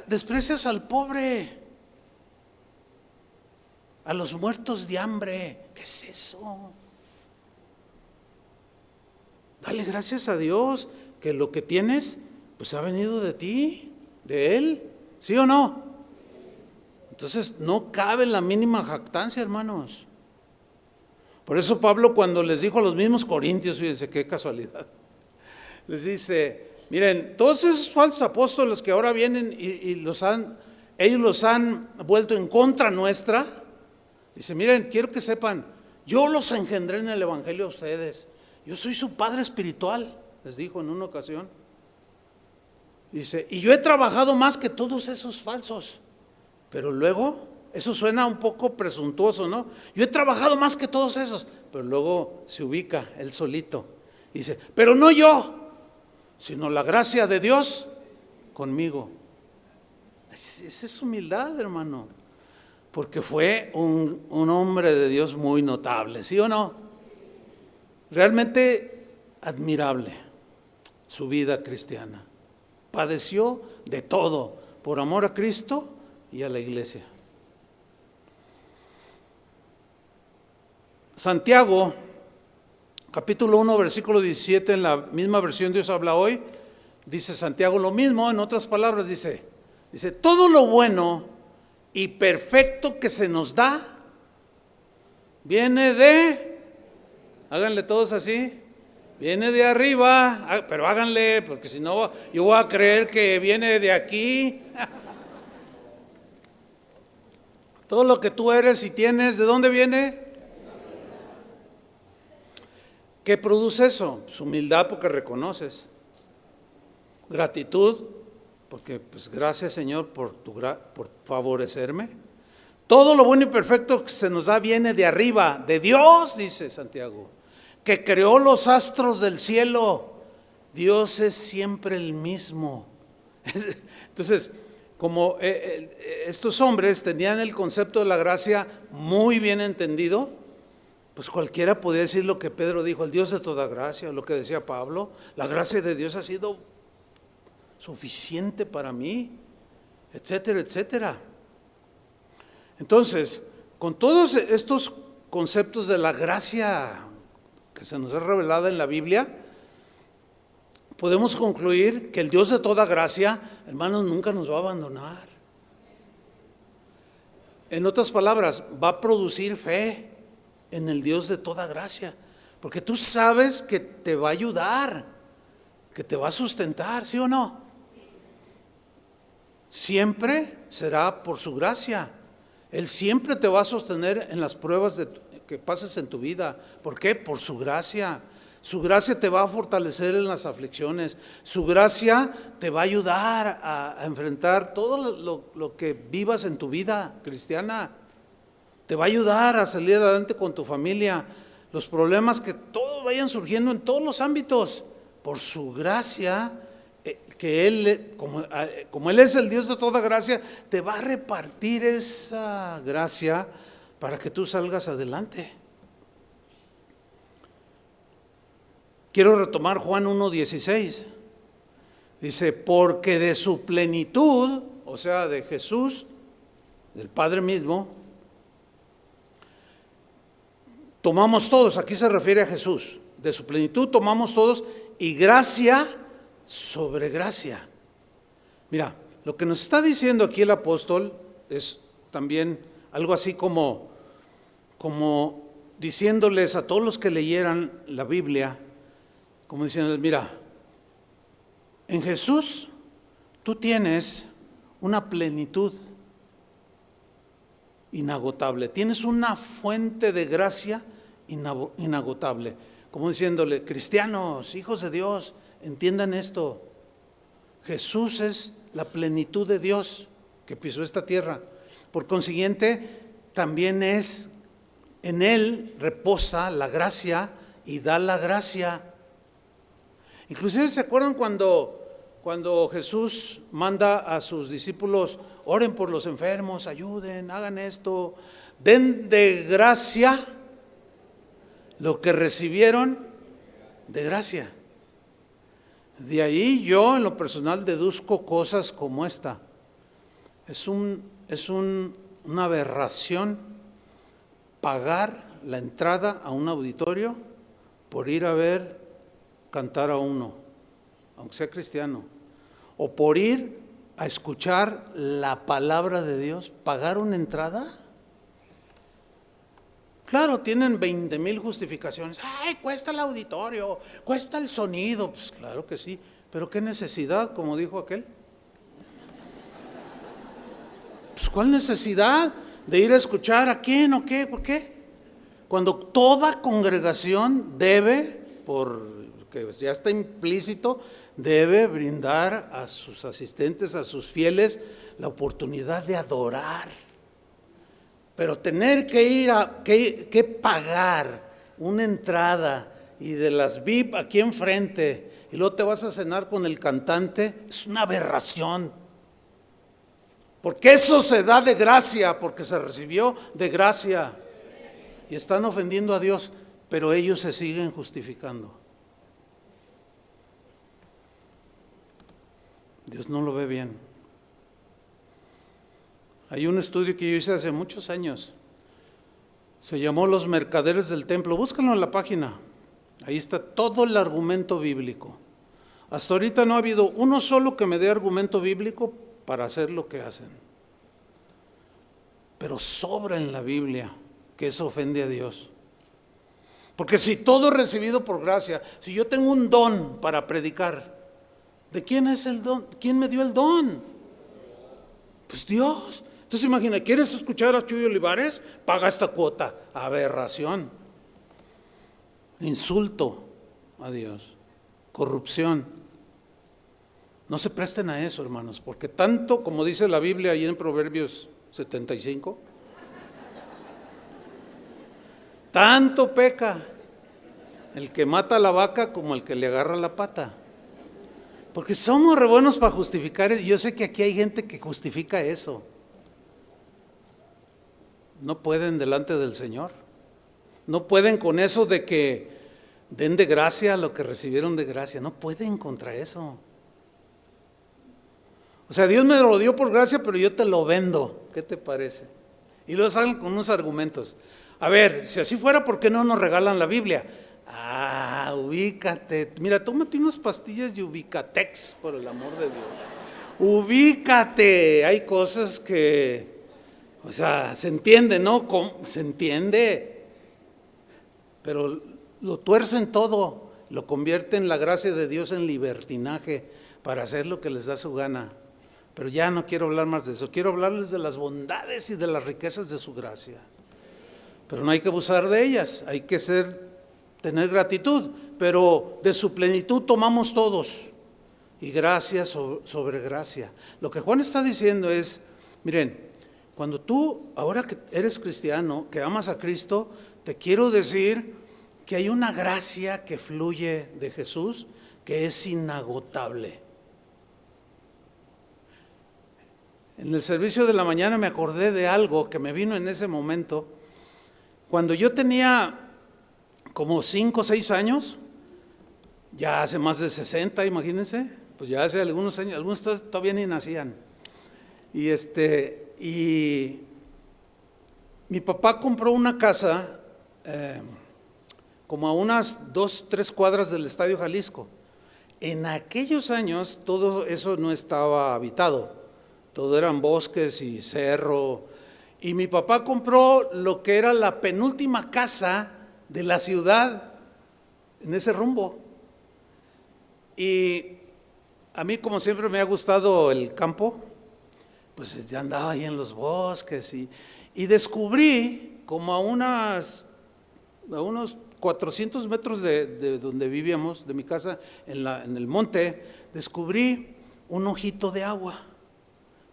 desprecias al pobre, a los muertos de hambre. ¿Qué es eso? Dale gracias a Dios que lo que tienes pues ha venido de ti, de Él, ¿sí o no? Entonces no cabe la mínima jactancia, hermanos. Por eso Pablo, cuando les dijo a los mismos corintios, fíjense qué casualidad, les dice, miren, todos esos falsos apóstoles que ahora vienen y ellos los han vuelto en contra nuestra, dice, miren, quiero que sepan, yo los engendré en el evangelio a ustedes, yo soy su padre espiritual, les dijo en una ocasión. Dice, y yo he trabajado más que todos esos falsos. Pero luego, eso suena un poco presuntuoso, ¿no? Yo he trabajado más que todos esos. Pero luego se ubica él solito. Dice, pero no yo, sino la gracia de Dios conmigo. Esa es humildad, hermano. Porque fue un hombre de Dios muy notable, ¿sí o no? Realmente admirable su vida cristiana. Padeció de todo por amor a Cristo y a la iglesia. Santiago, capítulo 1, versículo 17, en la misma versión Dios habla hoy, dice Santiago lo mismo, en otras palabras dice, todo lo bueno y perfecto que se nos da, viene de, háganle todos así, viene de arriba, pero háganle, porque si no, yo voy a creer que viene de aquí. Todo lo que tú eres y tienes, ¿de dónde viene? ¿Qué produce eso? Pues humildad, porque reconoces. Gratitud, porque pues gracias Señor por favorecerme. Todo lo bueno y perfecto que se nos da viene de arriba, de Dios, dice Santiago, que creó los astros del cielo. Dios es siempre el mismo. Entonces, como estos hombres tenían el concepto de la gracia muy bien entendido, pues cualquiera podía decir lo que Pedro dijo, el Dios de toda gracia, lo que decía Pablo, la gracia de Dios ha sido suficiente para mí, etcétera, etcétera. Entonces, con todos estos conceptos de la gracia que se nos es revelada en la Biblia, podemos concluir que el Dios de toda gracia, hermanos, nunca nos va a abandonar. En otras palabras, va a producir fe en el Dios de toda gracia, porque tú sabes que te va a ayudar, que te va a sustentar, ¿sí o no? Siempre será por su gracia. Él siempre te va a sostener en las pruebas que pases en tu vida. ¿Por qué? Por su gracia. Su gracia te va a fortalecer en las aflicciones. Su gracia te va a ayudar a enfrentar todo lo que vivas en tu vida cristiana. te va a ayudar a salir adelante con tu familia. Los problemas que todos vayan surgiendo en todos los ámbitos, por su gracia, que Él, como Él es el Dios de toda gracia, te va a repartir esa gracia para que tú salgas adelante. Quiero retomar Juan 1:16. Dice, porque de su plenitud, o sea, de Jesús, del Padre mismo, tomamos todos, aquí se refiere a Jesús, de su plenitud tomamos todos y gracia sobre gracia. Mira, lo que nos está diciendo aquí el apóstol es también algo así como diciéndoles a todos los que leyeran la Biblia, como diciéndoles, mira, en Jesús tú tienes una plenitud inagotable, tienes una fuente de gracia inagotable, como diciéndole, cristianos, hijos de Dios, entiendan esto, Jesús es la plenitud de Dios que pisó esta tierra, por consiguiente también es, en Él reposa la gracia y da la gracia. Inclusive se acuerdan cuando Jesús manda a sus discípulos, oren por los enfermos, ayuden, hagan esto, den de gracia lo que recibieron de gracia. De ahí yo en lo personal deduzco cosas como esta. Es una aberración pagar la entrada a un auditorio por ir a ver cantar a uno, aunque sea cristiano, o por ir a escuchar la palabra de Dios, pagar una entrada. Claro, tienen 20,000 justificaciones. Ay, cuesta el auditorio, cuesta el sonido. Pues claro que sí, pero qué necesidad, como dijo aquel. Pues cuál necesidad de ir a escuchar a quién o qué, ¿por qué? Cuando toda congregación debe, porque ya está implícito, debe brindar a sus asistentes, a sus fieles, la oportunidad de adorar. Pero tener que ir que pagar una entrada y de las VIP aquí enfrente y luego te vas a cenar con el cantante, es una aberración. Porque eso se da de gracia, porque se recibió de gracia. Y están ofendiendo a Dios, pero ellos se siguen justificando. Dios no lo ve bien. Hay un estudio que yo hice hace muchos años. Se llamó Los Mercaderes del Templo. Búscalo en la página. Ahí está todo el argumento bíblico. Hasta ahorita no ha habido uno solo que me dé argumento bíblico para hacer lo que hacen. Pero sobra en la Biblia que eso ofende a Dios. Porque si todo es recibido por gracia, si yo tengo un don para predicar, ¿de quién es el don? ¿Quién me dio el don? Pues Dios. Entonces imagina, ¿quieres escuchar a Chuy Olivares? Paga esta cuota. Aberración. Insulto a Dios. Corrupción. No se presten a eso, hermanos, porque tanto, como dice la Biblia ahí en Proverbios 75, tanto peca el que mata a la vaca como el que le agarra la pata. Porque somos re buenos para justificar. Yo sé que aquí hay gente que justifica eso. No pueden delante del Señor. No pueden con eso de que den de gracia lo que recibieron de gracia. No pueden contra eso. O sea, Dios me lo dio por gracia, pero yo te lo vendo. ¿Qué te parece? Y luego salen con unos argumentos. A ver, si así fuera, ¿por qué no nos regalan la Biblia? Ah, ubícate. Mira, tómate unas pastillas de Ubicatex, por el amor de Dios. Ubícate. Hay cosas que, o sea, se entiende, ¿no? Se entiende. Pero lo tuercen todo, lo convierten la gracia de Dios en libertinaje para hacer lo que les da su gana. Pero ya no quiero hablar más de eso. Quiero hablarles de las bondades y de las riquezas de su gracia. Pero no hay que abusar de ellas, hay que tener gratitud, pero de su plenitud tomamos todos, y gracia sobre gracia. Lo que Juan está diciendo es, miren, Cuando tú, ahora que eres cristiano, que amas a Cristo, te quiero decir que hay una gracia que fluye de Jesús que es inagotable. En el servicio de la mañana me acordé de algo que me vino en ese momento. Cuando yo tenía como 5 o 6 años, ya hace más de 60, imagínense, pues ya hace algunos años, algunos todavía ni nacían. Y mi papá compró una casa como a unas 2, 3 cuadras del Estadio Jalisco. En aquellos años todo eso no estaba habitado, todo eran bosques y cerro. Y mi papá compró lo que era la penúltima casa de la ciudad en ese rumbo. Y a mí, como siempre me ha gustado el campo, pues ya andaba ahí en los bosques y descubrí como a unos 400 metros de donde vivíamos, de mi casa, en el monte, descubrí un ojito de agua,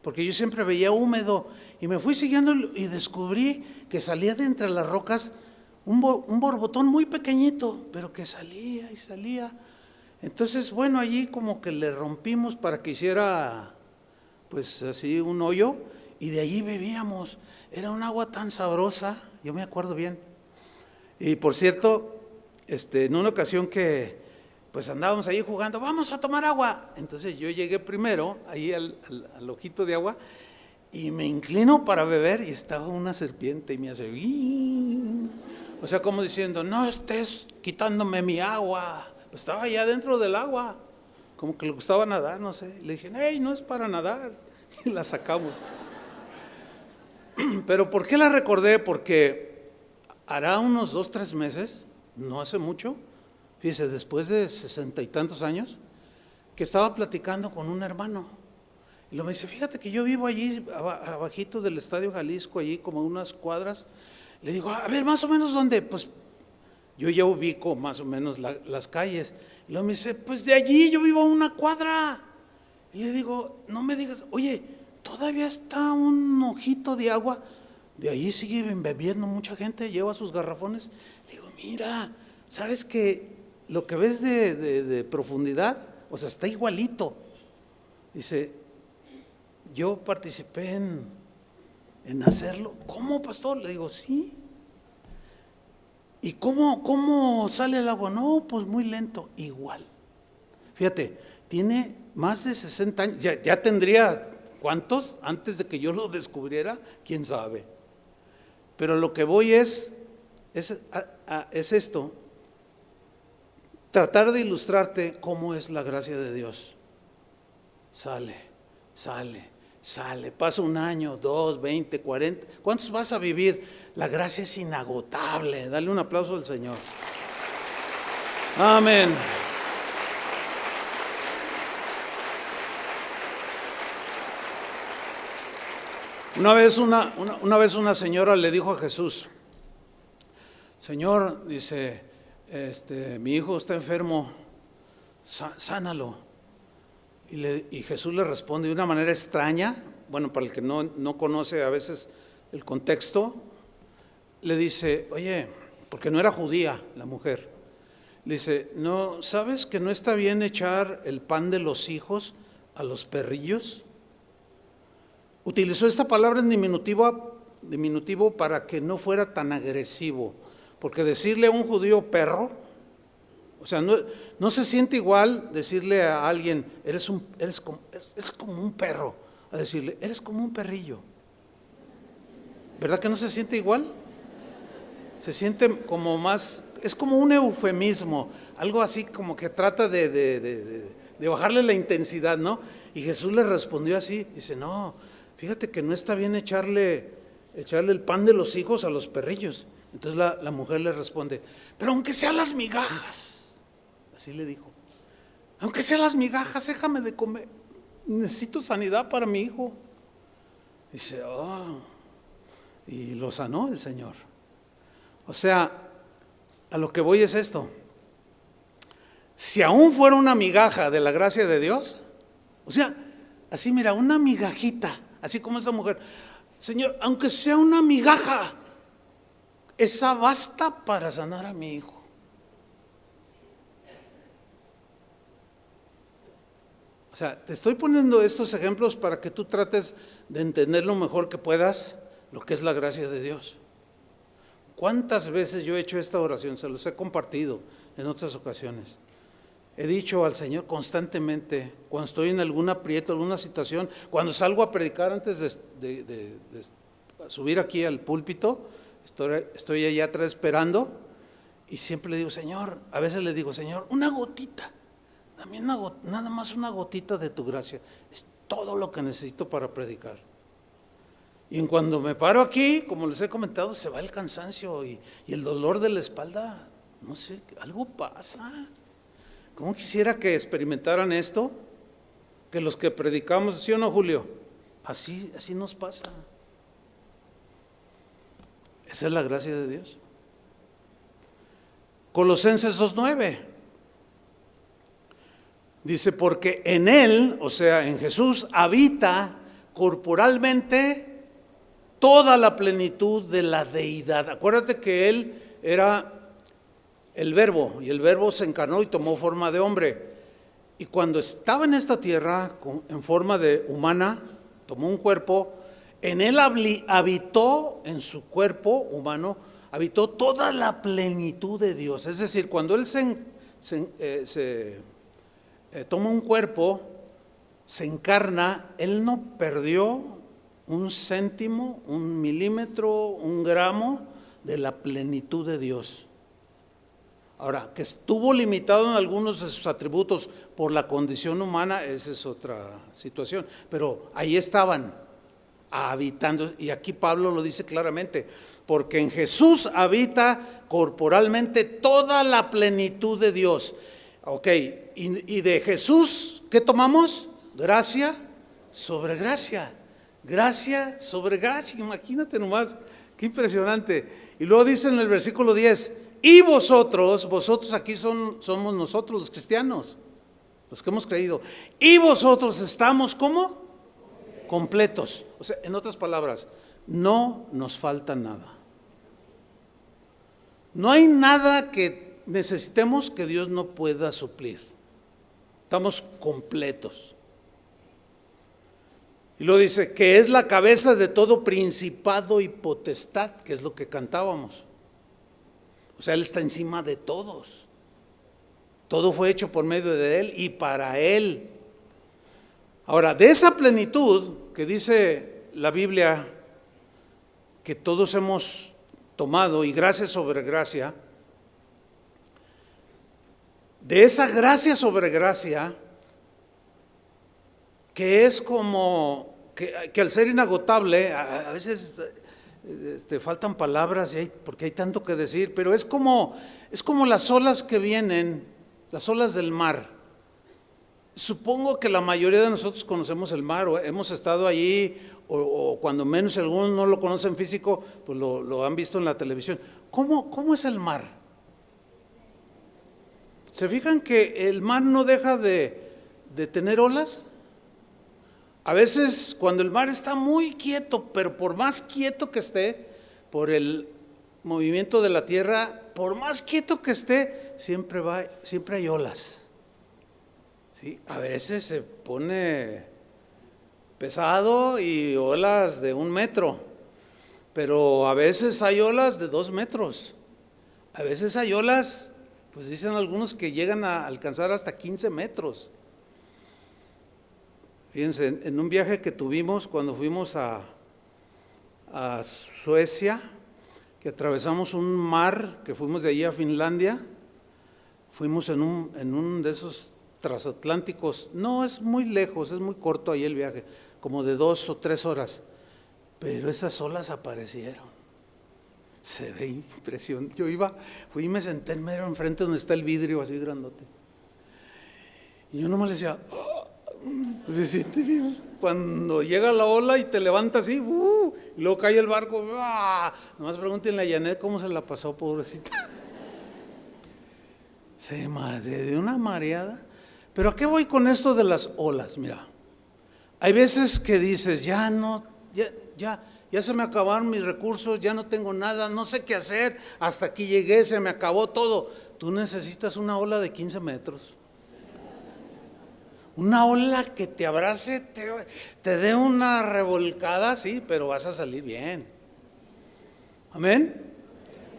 porque yo siempre veía húmedo y me fui siguiendo y descubrí que salía de entre las rocas un borbotón muy pequeñito, pero que salía y salía. Entonces, bueno, allí como que le rompimos para que hiciera pues así un hoyo y de allí bebíamos. Era un agua tan sabrosa, yo me acuerdo bien. Y por cierto, en una ocasión que pues andábamos ahí jugando, vamos a tomar agua. Entonces yo llegué primero ahí al ojito de agua y me inclino para beber y estaba una serpiente y me hace ¡ii! O sea, como diciendo, no estés quitándome mi agua. Pues estaba allá dentro del agua, como que le gustaba nadar, no sé. Le dije, hey, no es para nadar. Y la sacamos. Pero ¿por qué la recordé? Porque hará unos 2, 3 meses, no hace mucho, fíjese, después de 60 y tantos años, que estaba platicando con un hermano. Y lo me dice, fíjate que yo vivo allí, abajito del Estadio Jalisco, allí como unas cuadras. Le digo, a ver, más o menos dónde, pues yo ya ubico más o menos las calles. Y luego me dice, pues de allí yo vivo a una cuadra. Y le digo, no me digas, oye, todavía está un ojito de agua. De allí sigue bebiendo mucha gente, lleva sus garrafones. Le digo, mira, ¿sabes que lo que ves de profundidad? O sea, está igualito. Dice, yo participé en hacerlo. ¿Cómo, pastor? Le digo, sí. ¿Y cómo sale el agua? No, pues muy lento, igual. Fíjate, tiene más de 60 años, ya tendría, ¿cuántos? Antes de que yo lo descubriera, quién sabe. Pero lo que voy es esto, tratar de ilustrarte cómo es la gracia de Dios. Sale, pasa 1 año, 2, 20, 40, ¿cuántos vas a vivir? La gracia es inagotable. Dale un aplauso al Señor. Amén. Una vez una señora le dijo a Jesús, Señor, dice, mi hijo está enfermo, sánalo. Y Jesús le responde de una manera extraña, bueno, para el que no conoce a veces el contexto, le dice, oye, porque no era judía la mujer, le dice, ¿no sabes que no está bien echar el pan de los hijos a los perrillos? Utilizó esta palabra en diminutivo para que no fuera tan agresivo, porque decirle a un judío perro, o sea, no se siente igual decirle a alguien, eres como un perro, a decirle, eres como un perrillo. ¿Verdad que no se siente igual? Se siente como más, es como un eufemismo, algo así como que trata de bajarle la intensidad, ¿no? Y Jesús le respondió así, dice, no, fíjate que no está bien echarle el pan de los hijos a los perrillos. Entonces la mujer le responde, pero aunque sean las migajas, así le dijo, aunque sean las migajas, déjame de comer, necesito sanidad para mi hijo. Dice, y lo sanó el Señor. O sea, a lo que voy es esto. Si aún fuera una migaja de la gracia de Dios, o sea, así mira, una migajita, así como esa mujer, Señor, aunque sea una migaja, esa basta para sanar a mi hijo. O sea, te estoy poniendo estos ejemplos para que tú trates de entender lo mejor que puedas lo que es la gracia de Dios. ¿Cuántas veces yo he hecho esta oración? Se los he compartido en otras ocasiones. He dicho al Señor constantemente, cuando estoy en algún aprieto, alguna situación, cuando salgo a predicar antes de subir aquí al púlpito, estoy allá atrás esperando y siempre le digo, Señor, a veces le digo, Señor, una gotita, dame nada más una gotita de tu gracia, es todo lo que necesito para predicar. Y en cuando me paro aquí, como les he comentado, se va el cansancio y el dolor de la espalda, no sé, algo pasa. ¿Cómo quisiera que experimentaran esto? Que los que predicamos, ¿sí o no, Julio? Así nos pasa. Esa es la gracia de Dios. Colosenses 2:9 dice, porque en Él, o sea, en Jesús, habita corporalmente toda la plenitud de la deidad. Acuérdate que Él era el Verbo, y el Verbo se encarnó y tomó forma de hombre. Y cuando estaba en esta tierra, en forma de humana, tomó un cuerpo, en Él habitó, en su cuerpo humano, habitó toda la plenitud de Dios. Es decir, cuando Él toma un cuerpo, se encarna, Él no perdió un céntimo, un milímetro, un gramo de la plenitud de Dios. Ahora, que estuvo limitado en algunos de sus atributos por la condición humana, esa es otra situación, pero ahí estaban habitando, y aquí Pablo lo dice claramente, porque en Jesús habita corporalmente toda la plenitud de Dios. Ok, y de Jesús, ¿qué tomamos? Gracia sobre gracia, gracia sobre gracia, imagínate nomás, qué impresionante. Y luego dice en el versículo 10, y vosotros aquí somos nosotros los cristianos, los que hemos creído, y vosotros estamos ¿cómo? Completos. O sea, en otras palabras, no nos falta nada. No hay nada que necesitemos que Dios no pueda suplir. Estamos completos. Y luego dice que es la cabeza de todo principado y potestad, que es lo que cantábamos. O sea, Él está encima de todos. Todo fue hecho por medio de Él y para Él. Ahora, de esa plenitud que dice la Biblia que todos hemos tomado, y gracia sobre gracia, de esa gracia sobre gracia, que es como que al ser inagotable, a veces faltan palabras porque hay tanto que decir, pero es como las olas que vienen, las olas del mar. Supongo que la mayoría de nosotros conocemos el mar, o hemos estado allí, o cuando menos algunos no lo conocen físico, pues lo han visto en la televisión. ¿Cómo es el mar? ¿Se fijan que el mar no deja de tener olas? A veces cuando el mar está muy quieto, pero por más quieto que esté, por el movimiento de la tierra, por más quieto que esté, siempre hay olas. ¿Sí? A veces se pone pesado y olas de 1 metro, pero a veces hay olas de 2 metros. A veces hay olas, pues dicen algunos que llegan a alcanzar hasta 15 metros. Fíjense, en un viaje que tuvimos cuando fuimos a Suecia, que atravesamos un mar, que fuimos de allí a Finlandia, fuimos en un de esos transatlánticos, no es muy lejos, es muy corto ahí el viaje, como de 2 o 3 horas, pero esas olas aparecieron, se ve impresión. Yo fui y me senté en mero enfrente donde está el vidrio así grandote, y yo nomás le decía, pues se siente bien. Cuando llega la ola y te levanta así, y luego cae el barco, nomás pregúntenle a Janet cómo se la pasó, pobrecita. Se dio una mareada. Pero ¿a qué voy con esto de las olas? Mira, hay veces que dices, ya ya se me acabaron mis recursos, ya no tengo nada, no sé qué hacer, hasta aquí llegué, se me acabó todo. Tú necesitas una ola de 15 metros. Una ola que te abrace, te dé una revolcada, sí, pero vas a salir bien. Amén.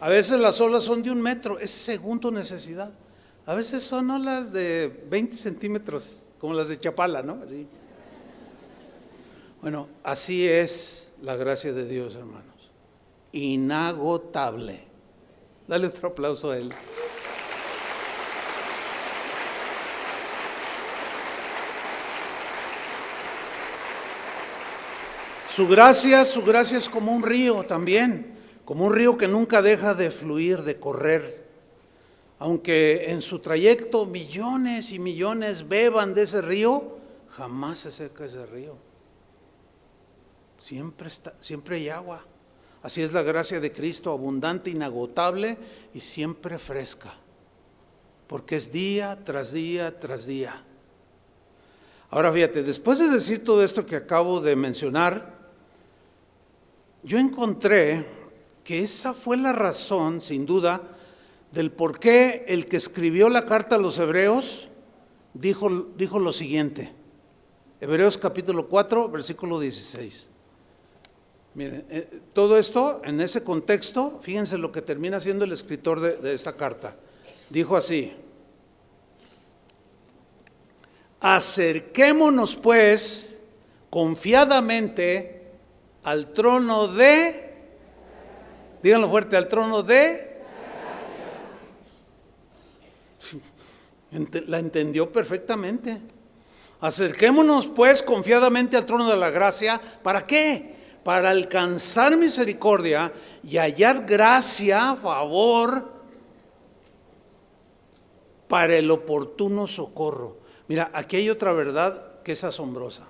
A veces las olas son de 1 metro, es según tu necesidad. A veces son olas de 20 centímetros, como las de Chapala, ¿no? Así. Bueno, así es la gracia de Dios, hermanos. Inagotable. Dale otro aplauso a Él. Su gracia es como un río también, como un río que nunca deja de fluir, de correr. Aunque en su trayecto millones y millones beban de ese río, jamás se seca ese río. Siempre hay agua. Así es la gracia de Cristo, abundante, inagotable y siempre fresca, porque es día tras día tras día. Ahora fíjate, después de decir todo esto que acabo de mencionar, yo encontré que esa fue la razón, sin duda, del por qué el que escribió la carta a los Hebreos dijo lo siguiente. Hebreos capítulo 4, versículo 16. Miren, todo esto en ese contexto, fíjense lo que termina siendo el escritor de esa carta. Dijo así: acerquémonos pues confiadamente al trono de, díganlo fuerte, al trono de, la entendió perfectamente. Acerquémonos pues confiadamente al trono de la gracia. ¿Para qué? Para alcanzar misericordia y hallar gracia, favor, para el oportuno socorro. Mira, aquí hay otra verdad que es asombrosa.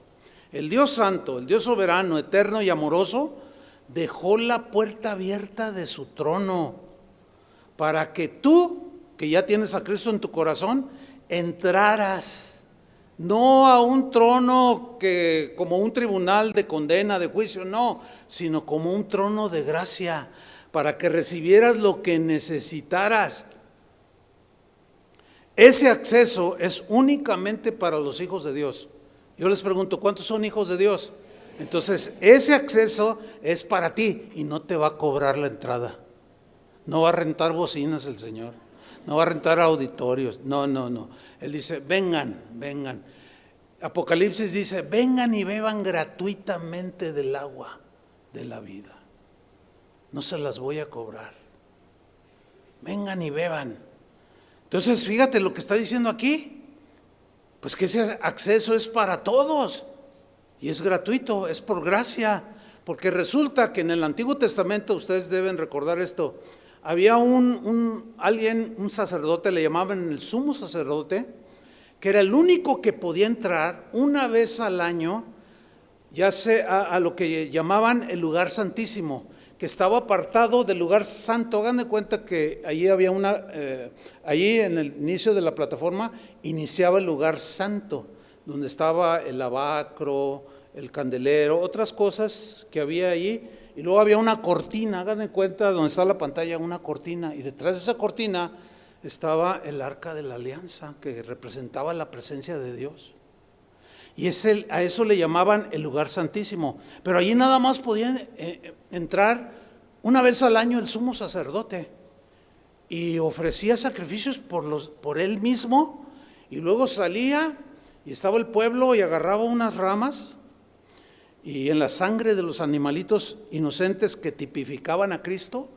El Dios santo, el Dios soberano, eterno y amoroso, dejó la puerta abierta de su trono para que tú, que ya tienes a Cristo en tu corazón, entraras. No a un trono que como un tribunal de condena, de juicio, no, sino como un trono de gracia, para que recibieras lo que necesitaras. Ese acceso es únicamente para los hijos de Dios. Yo les pregunto, ¿cuántos son hijos de Dios? Entonces, ese acceso es para ti y no te va a cobrar la entrada. No va a rentar bocinas el Señor. No va a rentar auditorios. No. Él dice, vengan. Apocalipsis dice, vengan y beban gratuitamente del agua de la vida. No se las voy a cobrar. Vengan y beban. Entonces, fíjate lo que está diciendo aquí. Pues que ese acceso es para todos y es gratuito, es por gracia, porque resulta que en el Antiguo Testamento, ustedes deben recordar esto, había un sacerdote, le llamaban el sumo sacerdote, que era el único que podía entrar una vez al año, ya sea a lo que llamaban el lugar santísimo, que estaba apartado del lugar santo. Hagan de cuenta que allí había allí en el inicio de la plataforma iniciaba el lugar santo, donde estaba el lavacro, el candelero, otras cosas que había allí, y luego había una cortina. Hagan de cuenta donde está la pantalla, una cortina, y detrás de esa cortina estaba el arca de la alianza, que representaba la presencia de Dios. Y a eso le llamaban el lugar santísimo. Pero allí nada más podían entrar una vez al año el sumo sacerdote, y ofrecía sacrificios por él mismo, y luego salía y estaba el pueblo y agarraba unas ramas, y en la sangre de los animalitos inocentes que tipificaban a Cristo,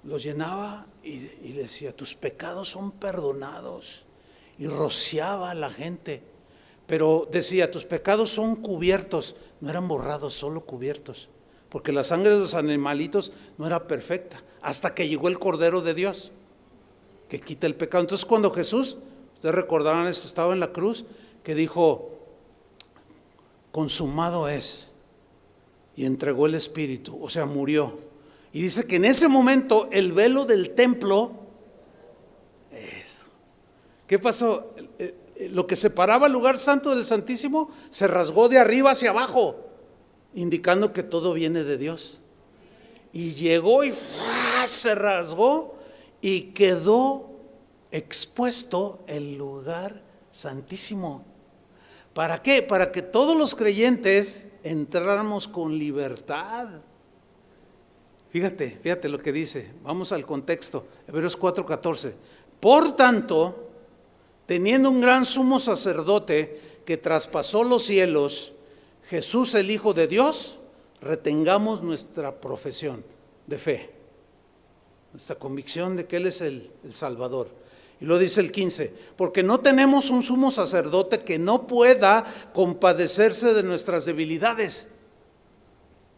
los llenaba y decía, tus pecados son perdonados, y rociaba a la gente. Pero decía, tus pecados son cubiertos, no eran borrados, solo cubiertos, porque la sangre de los animalitos no era perfecta, hasta que llegó el Cordero de Dios, que quita el pecado. Entonces cuando Jesús, ustedes recordarán esto, estaba en la cruz, que dijo, consumado es, y entregó el Espíritu, o sea, murió. Y dice que en ese momento el velo del templo, ¿qué pasó? Lo que separaba el lugar santo del santísimo se rasgó de arriba hacia abajo. indicando que todo viene de Dios. Y llegó y se rasgó y quedó expuesto el lugar santísimo. ¿Para qué? Para que todos los creyentes entráramos con libertad. Fíjate lo que dice. Vamos al contexto. Hebreos 4:14. Por tanto, teniendo un gran sumo sacerdote que traspasó los cielos, Jesús el Hijo de Dios, retengamos nuestra profesión de fe, nuestra convicción de que Él es el Salvador. Y lo dice el 15, porque no tenemos un sumo sacerdote que no pueda compadecerse de nuestras debilidades,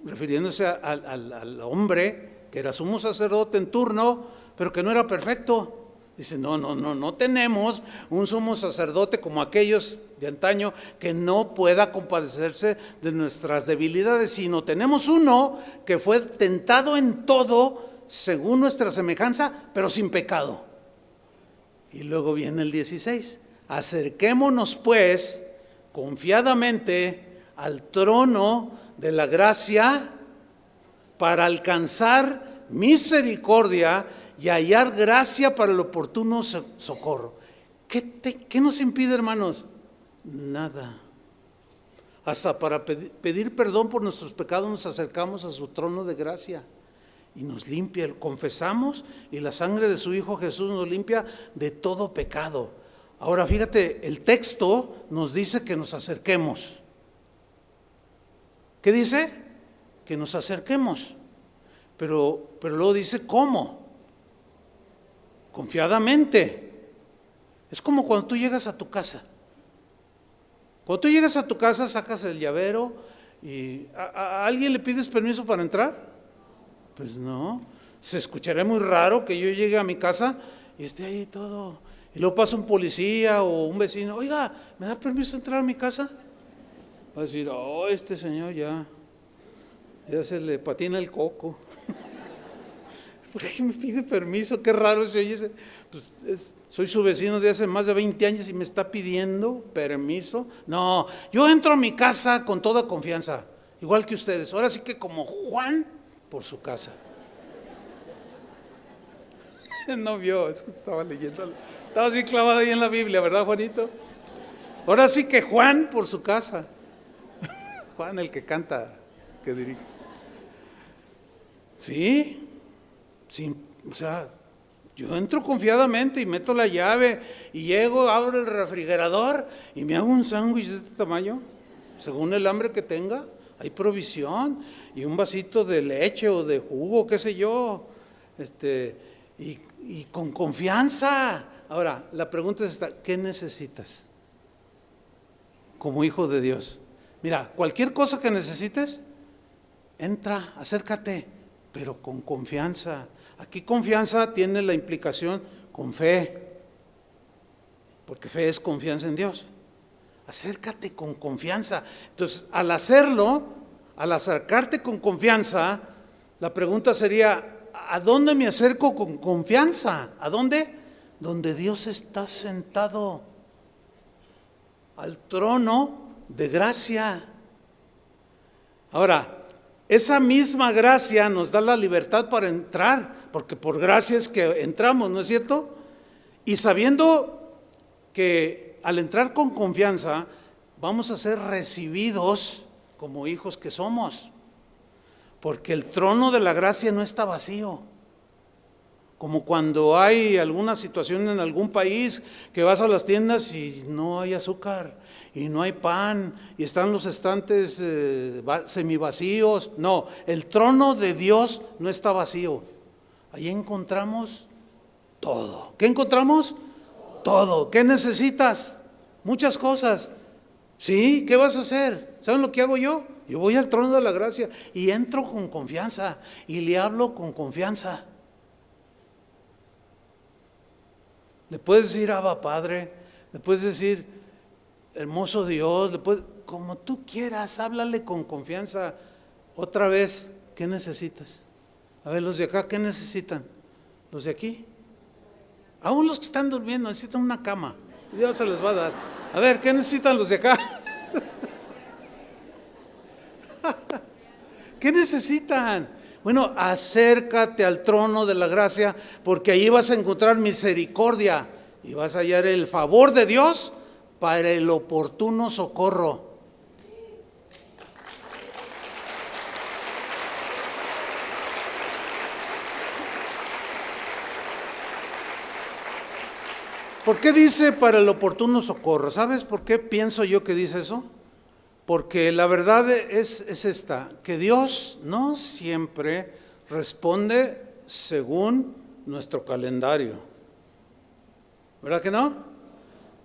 refiriéndose al hombre que era sumo sacerdote en turno, pero que no era perfecto. Dice, no tenemos un sumo sacerdote como aquellos de antaño que no pueda compadecerse de nuestras debilidades, sino tenemos uno que fue tentado en todo según nuestra semejanza, pero sin pecado. Y luego viene el 16, acerquémonos pues confiadamente al trono de la gracia para alcanzar misericordia y hallar gracia para el oportuno socorro. ¿Qué nos impide, hermanos? Nada. Hasta para pedir perdón por nuestros pecados nos acercamos a su trono de gracia y nos limpia, confesamos y la sangre de su Hijo Jesús nos limpia de todo pecado. Ahora fíjate, el texto nos dice que nos acerquemos. ¿Qué dice? Que nos acerquemos. Pero luego dice ¿cómo? Confiadamente. Es como cuando tú llegas a tu casa. Cuando tú llegas a tu casa, sacas el llavero y ¿a alguien le pides permiso para entrar? Pues no. Se escucharía muy raro que yo llegue a mi casa y esté ahí todo. Y luego pasa un policía o un vecino, oiga, ¿me da permiso de entrar a mi casa? Va a decir, este señor ya se le patina el coco. ¿Por qué me pide permiso? Qué raro se oye. Pues soy su vecino de hace más de 20 años y me está pidiendo permiso. No, yo entro a mi casa con toda confianza, igual que ustedes. Ahora sí que como Juan por su casa. No vio, estaba leyendo. Estaba así clavado ahí en la Biblia, ¿verdad, Juanito? Ahora sí que Juan por su casa. Juan el que canta, que dirige. Sí, o sea, yo entro confiadamente y meto la llave y llego, abro el refrigerador y me hago un sándwich de este tamaño, según el hambre que tenga. Hay provisión y un vasito de leche o de jugo, qué sé yo, y con confianza. Ahora, la pregunta es esta, ¿qué necesitas como hijo de Dios? Mira, cualquier cosa que necesites, entra, acércate, pero con confianza. Aquí confianza tiene la implicación con fe, porque fe es confianza en Dios. Acércate con confianza. Entonces, al hacerlo, al acercarte con confianza, la pregunta sería, ¿a dónde me acerco con confianza? ¿A dónde? Donde Dios está sentado, al trono de gracia. Ahora, esa misma gracia nos da la libertad para entrar, porque por gracia es que entramos, ¿no es cierto? Y sabiendo que al entrar con confianza vamos a ser recibidos como hijos que somos, porque el trono de la gracia no está vacío. Como cuando hay alguna situación en algún país que vas a las tiendas y no hay azúcar y no hay pan y están los estantes semivacíos. No, el trono de Dios no está vacío. Ahí encontramos todo. ¿Qué encontramos? Todo. ¿Qué necesitas? Muchas cosas. ¿Sí? ¿Qué vas a hacer? ¿Saben lo que hago yo? Yo voy al trono de la gracia y entro con confianza y le hablo con confianza. Le puedes decir Abba Padre, le puedes decir hermoso Dios, como tú quieras, háblale con confianza. Otra vez, ¿qué necesitas? A ver, los de acá, ¿qué necesitan? ¿Los de aquí? Aún los que están durmiendo necesitan una cama. Dios se les va a dar. A ver, ¿qué necesitan los de acá? ¿Qué necesitan? Bueno, acércate al trono de la gracia, porque ahí vas a encontrar misericordia y vas a hallar el favor de Dios para el oportuno socorro. ¿Por qué dice para el oportuno socorro? ¿Sabes por qué pienso yo que dice eso? Porque la verdad es esta, que Dios no siempre responde según nuestro calendario. ¿Verdad que no?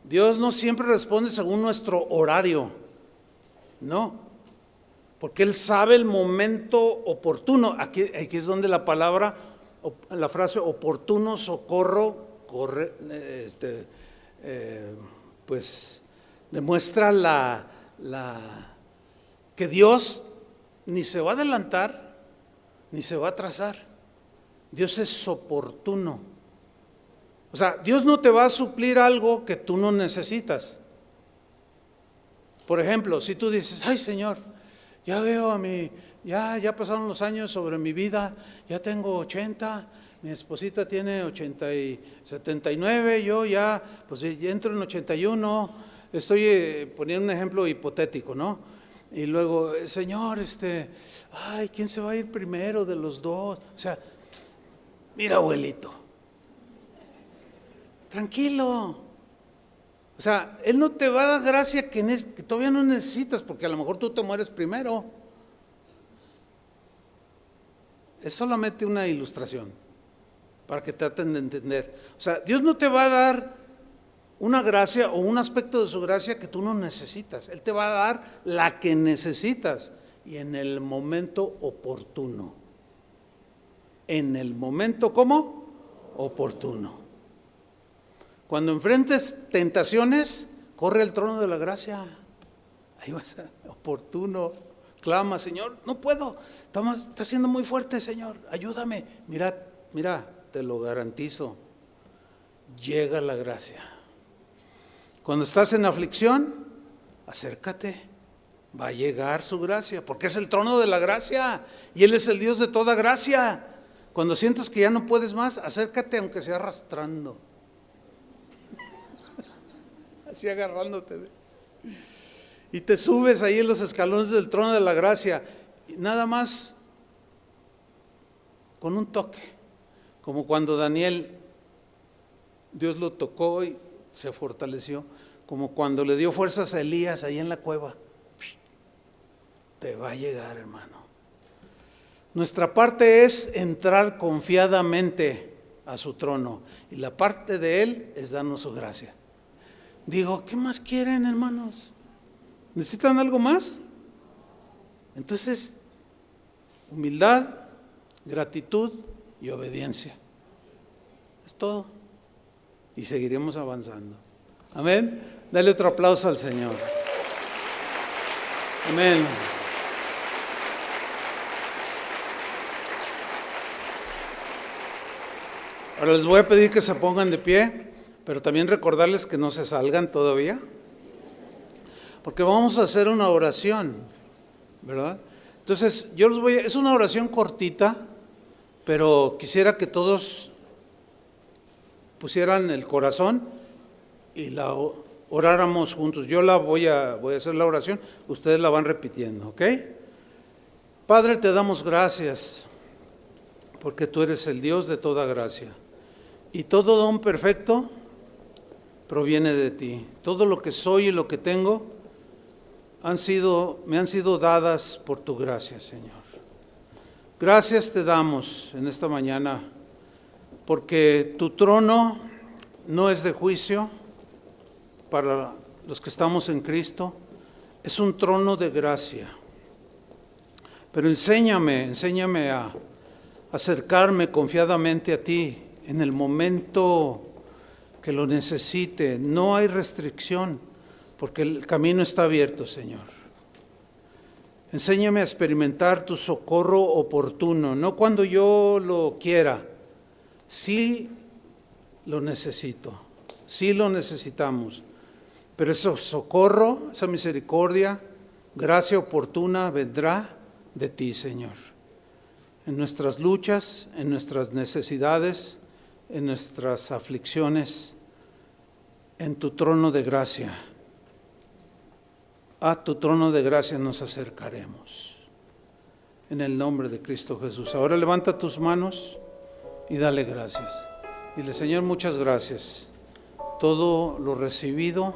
Dios no siempre responde según nuestro horario. No, porque Él sabe el momento oportuno. Aquí es donde la frase oportuno socorro pues demuestra que Dios ni se va a adelantar ni se va a atrasar. Dios es oportuno. O sea, Dios no te va a suplir algo que tú no necesitas. Por ejemplo, si tú dices, ay Señor, ya veo ya pasaron los años sobre mi vida, ya tengo 80, mi esposita tiene 79, yo ya, pues ya entro en 81, estoy poniendo un ejemplo hipotético, ¿no? Y luego, Señor, ay, ¿quién se va a ir primero de los dos? O sea, mira, abuelito, tranquilo. O sea, Él no te va a dar gracia que todavía no necesitas, porque a lo mejor tú te mueres primero. Es solamente una ilustración para que traten de entender. O sea, Dios no te va a dar una gracia o un aspecto de su gracia que tú no necesitas. Él te va a dar la que necesitas y en el momento oportuno. En el momento, ¿cómo? Oportuno. Cuando enfrentes tentaciones, corre al trono de la gracia. Ahí vas a oportuno. Clama, Señor, no puedo. Está siendo muy fuerte, Señor. Ayúdame. Mira, te lo garantizo. Llega la gracia. Cuando estás en aflicción, acércate. Va a llegar su gracia, porque es el trono de la gracia y Él es el Dios de toda gracia. Cuando sientas que ya no puedes más, acércate aunque sea arrastrando. Así agarrándote. Y te subes ahí en los escalones del trono de la gracia. Y nada más con un toque. Como cuando Daniel, Dios lo tocó y se fortaleció. Como cuando le dio fuerzas a Elías ahí en la cueva. Te va a llegar, hermano. Nuestra parte es entrar confiadamente a su trono. Y la parte de Él es darnos su gracia. Digo, ¿qué más quieren, hermanos? ¿Necesitan algo más? Entonces, humildad, gratitud y obediencia. Es todo. Y seguiremos avanzando. Amén. Dale otro aplauso al Señor. Amén. Ahora les voy a pedir que se pongan de pie, pero también recordarles que no se salgan todavía, porque vamos a hacer una oración, ¿verdad? Entonces, es una oración cortita, pero quisiera que todos pusieran el corazón y la oráramos juntos. Yo voy a hacer la oración, ustedes la van repitiendo, ¿ok? Padre, te damos gracias, porque tú eres el Dios de toda gracia. Y todo don perfecto proviene de ti. Todo lo que soy y lo que tengo me han sido dadas por tu gracia, Señor. Gracias te damos en esta mañana, porque tu trono no es de juicio para los que estamos en Cristo, es un trono de gracia. Pero enséñame a acercarme confiadamente a ti en el momento que lo necesite. No hay restricción, porque el camino está abierto, Señor. Enséñame a experimentar tu socorro oportuno, no cuando yo lo quiera. Sí lo necesito, sí lo necesitamos, pero ese socorro, esa misericordia, gracia oportuna vendrá de ti, Señor. En nuestras luchas, en nuestras necesidades, en nuestras aflicciones, en tu trono de gracia. A tu trono de gracia nos acercaremos. En el nombre de Cristo Jesús. Ahora levanta tus manos y dale gracias. Dile, Señor, muchas gracias. Todo lo recibido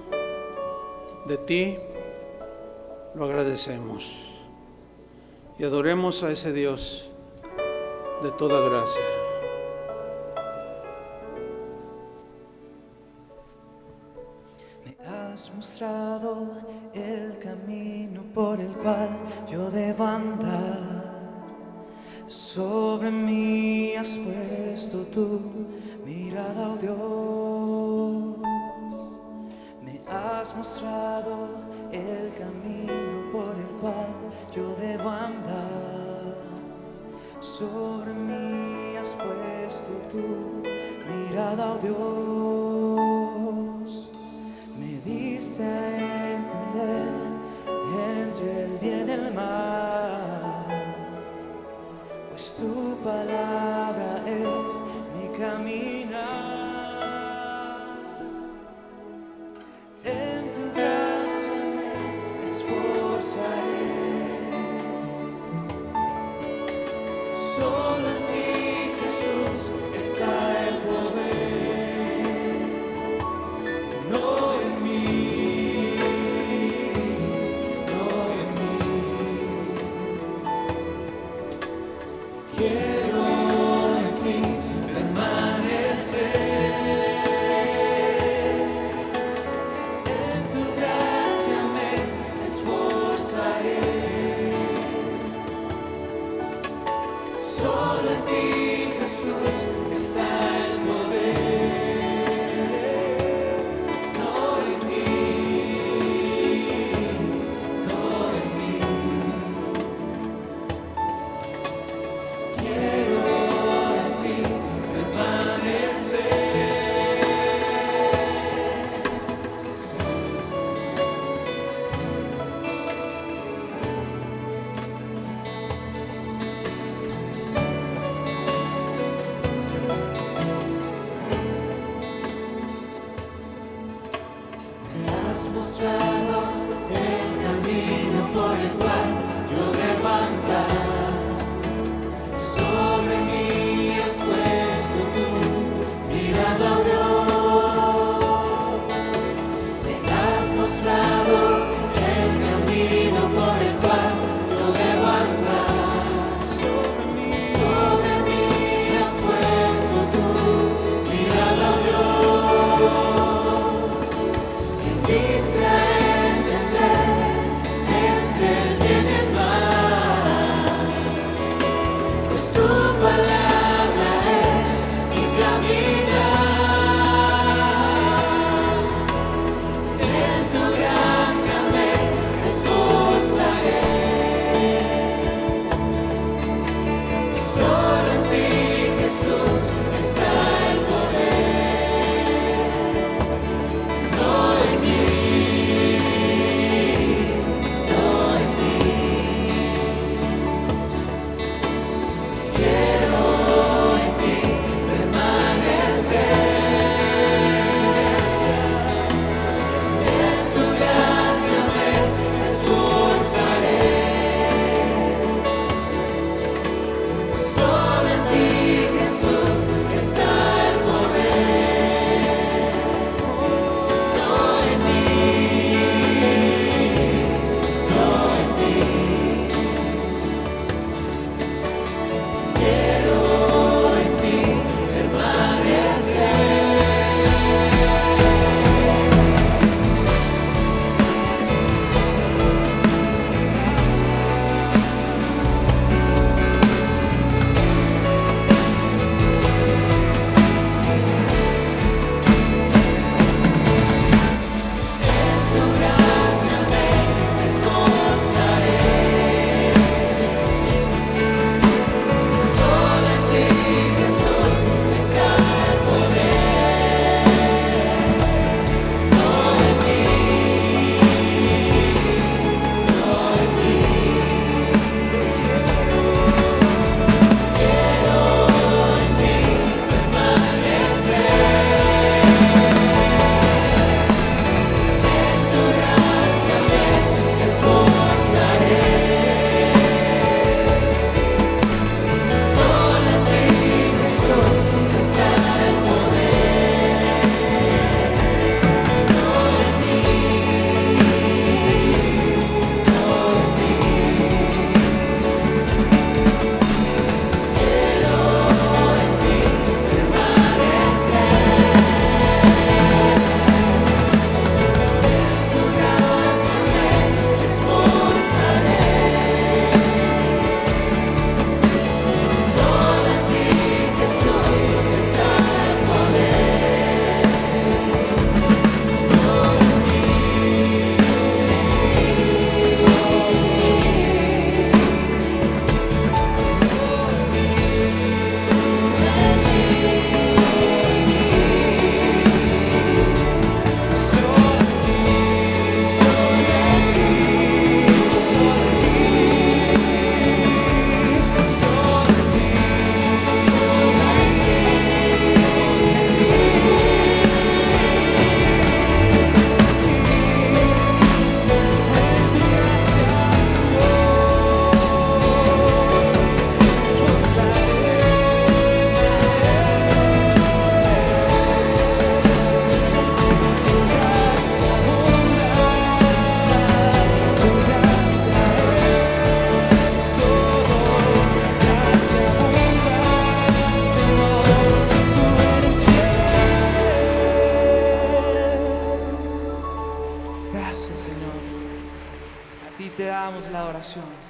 de ti lo agradecemos. Y adoremos a ese Dios de toda gracia. Me has mostrado el camino por el cual yo debo andar. Sobre mí has puesto tu mirada, oh Dios. Me has mostrado el camino por el cual yo debo andar. Sobre mí has puesto tu mirada, oh Dios. Me diste a entender entre el bien y el mal, pues tu palabra es mi caminar. En tu gracia me esforzaré. Solo en ti, Jesús, está el poder. bendiciones.